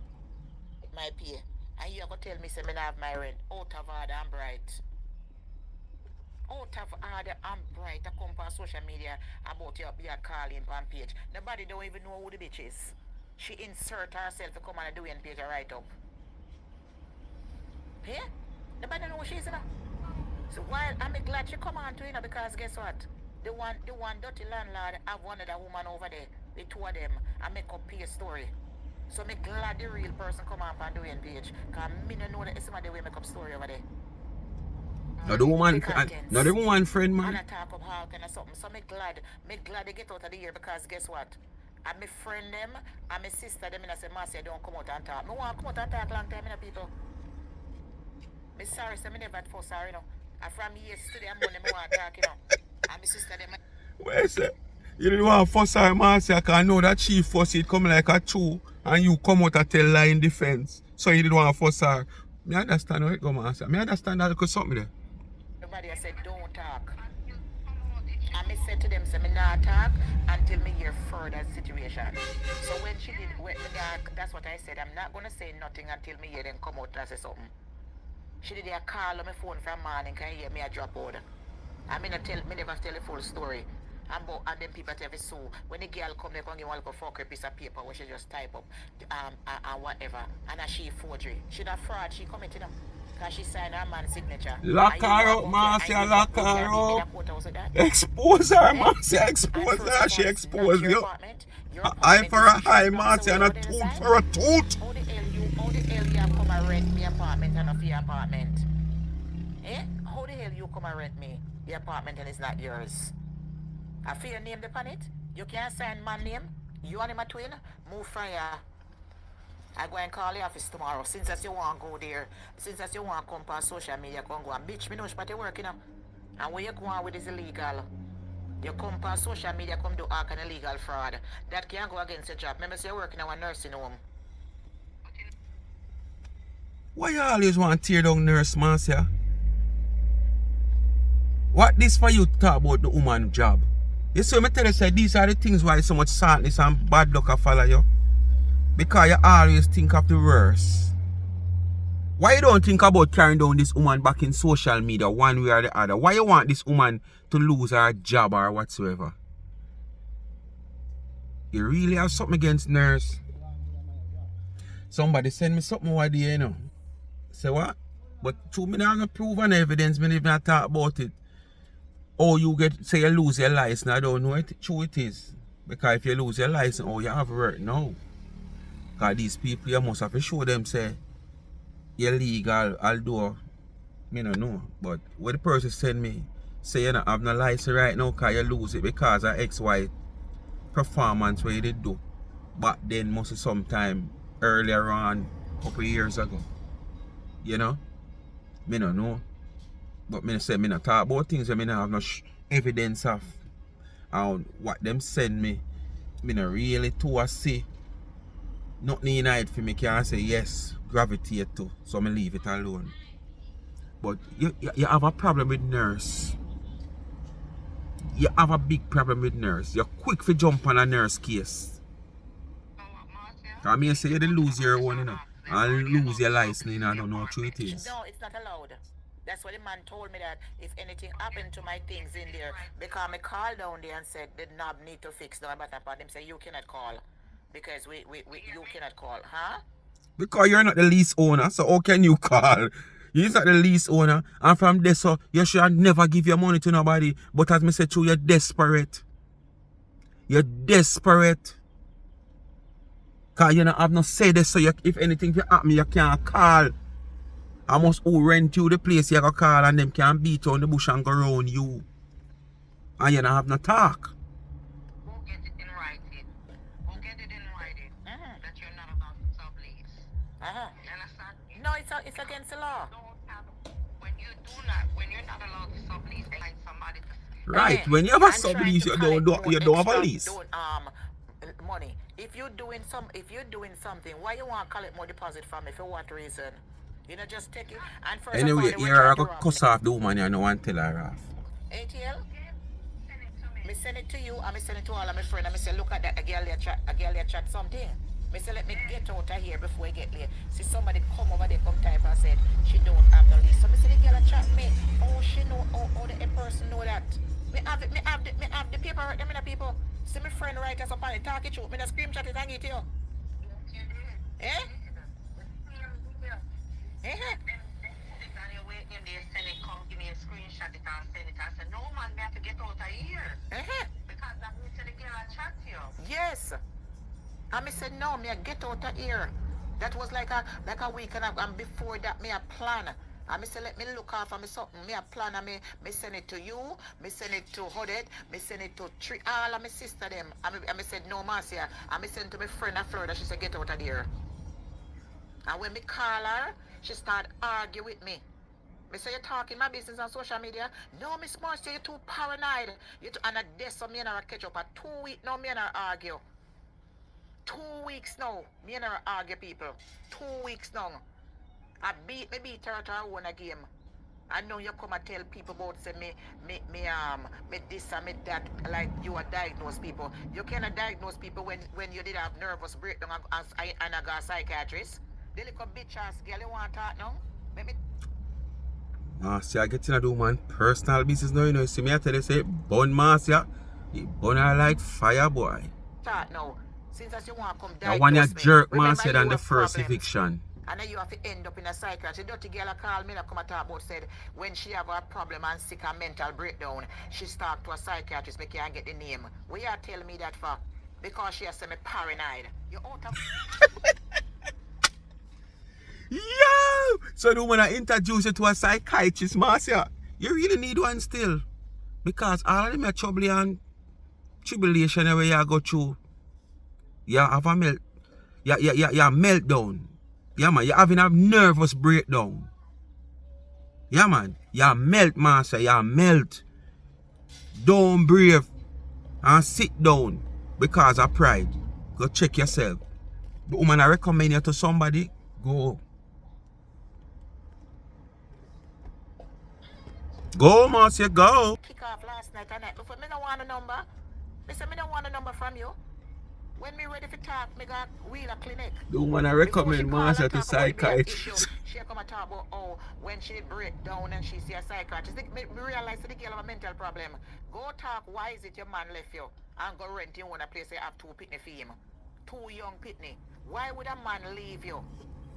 My pay. And you are going to tell me say me not have my rent. Out of order and bright. Out of order and bright. I come on social media about your calling on page. Nobody don't even know who the bitch is. She insert herself to come on a doing page and write up. Yeah? Nobody know who she is, you know? So while I'm glad she come on to you know, because guess what? The one dirty landlord have one other woman over there. The two of them and make up pay story. So me glad the real person come on and doing page. Cause me no know that it's somebody will make up story over there. Not the woman, not the woman friend, man. And I talk up how kind of something. So me glad they get out of the year because guess what? And me friend them and my sister them and I say, Marcia, don't come out and talk. Me want to come out and talk long time, you know, people. Me sorry, so me never fuss her, you know. And from yesterday, I'm going to want to talk, you know. And my sister, them, Where is it? You didn't want to fuss her, Marcia, because I know that she fuss it come like a two, and you come out and tell lie in defense. So you didn't want to fuss her. Me understand how it go, Marcia. Me understand that because something there. everybody I said, don't talk. And me said to them, say, me not talk until me hear further situation. So when she did, that's what I said. I'm not going to say nothing until me hear them come out and say something. She did a call on my phone from morning, can you hear me a drop out. I mean, me never tell the full story. And then people tell me so when the girl come they can give one like a fuck a piece of paper where she just type up and whatever. And she forgery. She not fraud, she committed them. Cause she signed her man's signature. Lock her up, Marcia, lock her up. Expose her, Marcia, expose her. She exposed you. Eye for a eye, Marcia, and a tooth for a tooth. How the hell you come and rent me apartment and not your apartment? Eh? How the hell you come and rent me the apartment and it's not yours? I feel your name upon it. You can't sign my name. You and him a twin. Move from here. I go and call the office tomorrow. Since as you want to go there, since as you want to come on social media, come go and bitch me know what you working on. And where you go on with is illegal. You come on social media, come do all kind of illegal fraud. That can't go against your job. Remember, say you're working in a nursing home. Why you always want to tear down nurse, Marcia? What this for you to talk about the woman job? You see, me tell you, say, these are the things why so much sadness and bad luck follow you. Because you always think of the worst. Why you don't think about carrying down this woman back in social media one way or the other? Why you want this woman to lose her job or whatsoever? You really have something against nurse? Somebody send me something over there, you know. Say what? But true, me not gonna prove an evidence, me even not talk about it. Oh, you say you lose your license, I don't know it. True it is. Because if you lose your license, oh, you have work now. Because these people, you must have to show them, say, you're legal, although, me don't know. But what the person send me, say you don't have no license right now because you lose it because of XY performance where you did do. But then must be sometime earlier on, a couple years ago. You know? Me don't know. But me say me not talk about things that me not have no evidence of. And what them send me, me not really to see. Nothing in it for me can say yes, gravitate to. So me leave it alone. But you have a problem with nurse. You have a big problem with nurse. You're quick to jump on a nurse case. I mean say you did lose your one, you know. And lose your license, you know, I don't know what it is. No, it's not allowed. That's what the man told me, that if anything happened to my things in there, because I called down there and said the knob need to fix down, but them say you cannot call. Because you cannot call, huh? Because you're not the lease owner, so how can you call? You're not the lease owner, and from there, so you should never give your money to nobody. But as me said to you, you're desperate. You're desperate. Because you don't have no say this, so if anything happen, you can't call. I must who rent you the place you can call, and them can beat on the bush and go around you. And you don't have no talk. Go get it in writing. Go get it in writing that you're not about to sublease. You understand? No, it's against the law. When you're not allowed to sublease, find somebody to. Right, when you have a sublease, you don't have a lease. Money. If you're doing something, why you want to collect more deposit from me? For what reason? You know, just take it. And first anyway, you're going to cuss off the woman, you know, and tell her off. ATL? Me send it to you, and me send it to all of my friends, and me say, look at that, a girl there chat something. Me say, let me get out of here before I get late. See somebody come over there, come type and said, she don't have no lease. So me say, the girl chat me, oh, she know, oh, the person know that. Me have the paper right there, people. See my friend write us up on it, talk it through. Me the screenshot it and get you. Eh? Send it, come give me a screenshot it and send it. I said, no man, me have to get out of here. Because that means the girl chat to you. Yes. And me said, no, me I get out of here. That was like a week and before that me a plan. And me say, let me look off and me something. Me a plan and me send it to you, me send it to Hodet, me send it to all of my sister them. And me said, no, Marcia. And me send it to my friend in Florida. She said, get out of there. And when me call her, she start argue with me. Me say you talking my business on social media. No, Miss Marcia, you too paranoid. And a day so me and her catch up at 2 weeks now me and her argue. 2 weeks now. Me and her argue people. 2 weeks now. I beat her to her own a game. I know you come and tell people about say me this and me that, like you are diagnose people. You cannot diagnose people when you did have nervous breakdown and I got a psychiatrist. The little bitch ass girl you want to talk now? Let me Marcia getting a do man personal business now, you know. See me I tell you say bun Marcia. You bun her like fire boy. talk now. Since as you want to come That one you diagnose me. jerk Remember Marcia you than the have first problems. eviction. And then you have to end up in a psychiatrist. The dirty girl called me and come and talk about said when she have a problem and sick and mental breakdown, she start to a psychiatrist, make can't get the name. Where you tell me that for? Because she has said me paranoid. You out of Yo! So the woman I introduce you to a psychiatrist, Marcia, you really need one still. Because all of them are trouble and tribulation where you go through. You have a meltdown. Yeah man, you're having a nervous breakdown. Yeah man, you melt, Marcia, you melt. Don't breathe and sit down because of pride. Go check yourself. The woman I recommend you to somebody, go. Go, Marcia, go. kick off last night and night before. Me don't want a number. Me say me don't want a number from you. When me ready for talk, me got wheel a clinic. The woman I Before she recommend call Marcia and to talk about the issue, psychiatrist. she come and talk about when she break down and she see a psychiatrist. Me realize that the girl have a mental problem. Go talk why is it your man left you and go rent you one a place you have 2 pitney for him. 2 young pitney. Why would a man leave you?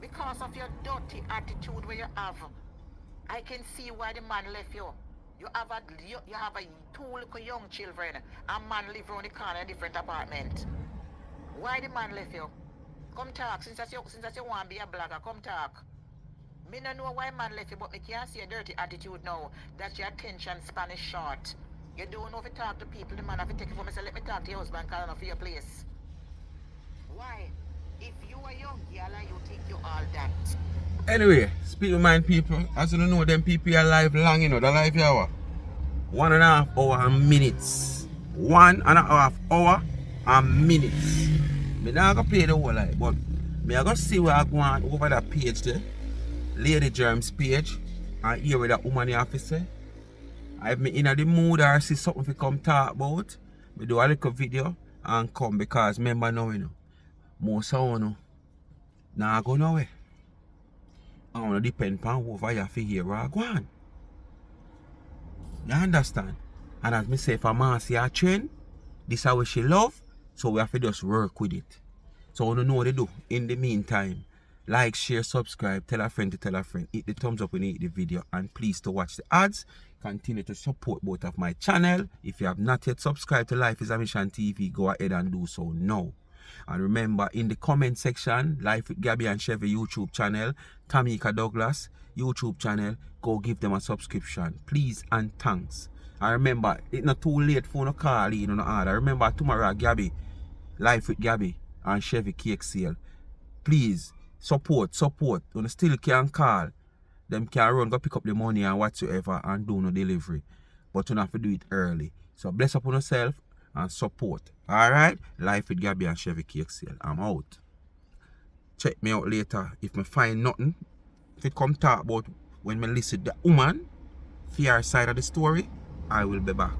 Because of your dirty attitude where you have. I can see why the man left you. You have a 2 little young children and man live around the corner in a different apartment. Why the man left you? Come talk. Since you want to be a blogger, come talk. Me no know why man left you, but me can't see a dirty attitude now. That your attention span is short. You don't know if you talk to people, the man have to take it for me. So let me talk to your husband, call enough for your place. Why? If you are young girl and you think you all that. Anyway, speak with mind people. As you know, them people are live long, you know, the live hour. 1.5 hour and minutes. 1.5 hour and minutes. Me not gonna play the whole life, but me I gonna see where I go on over that page there. Lady Germs page. And hear what that woman have to say. If me in the mood or see something to come talk about, me do a little video and come because remember now, you know, most of you now go nowhere. I want to depend on whoever you have to hear where I go on. You understand? And as me say, for Marcia train, this is how she love, so we have to just work with it. So I don't know what they do. In the meantime, like, share, subscribe, tell a friend to tell a friend, hit the thumbs up when you hit the video, and please to watch the ads. Continue to support both of my channel. If you have not yet subscribed to Life is a Mission TV, go ahead and do so now. And remember, in the comment section, Life with Gabby and Chevy YouTube channel, Tamika Douglas YouTube channel, go give them a subscription. Please and thanks. And remember, it's not too late for no call in no order. Remember, tomorrow, Gabby, Life with Gabby and Chevy cake sale. Please, support. When you still can call, them can run, go pick up the money and whatsoever and do no delivery. But you have to do it early. So bless upon yourself and support. Alright? Life with Gabby and Chevy cake sale. I'm out. Check me out later. If me find nothing, if it come talk about when me listen the woman, for your side of the story, I will be back.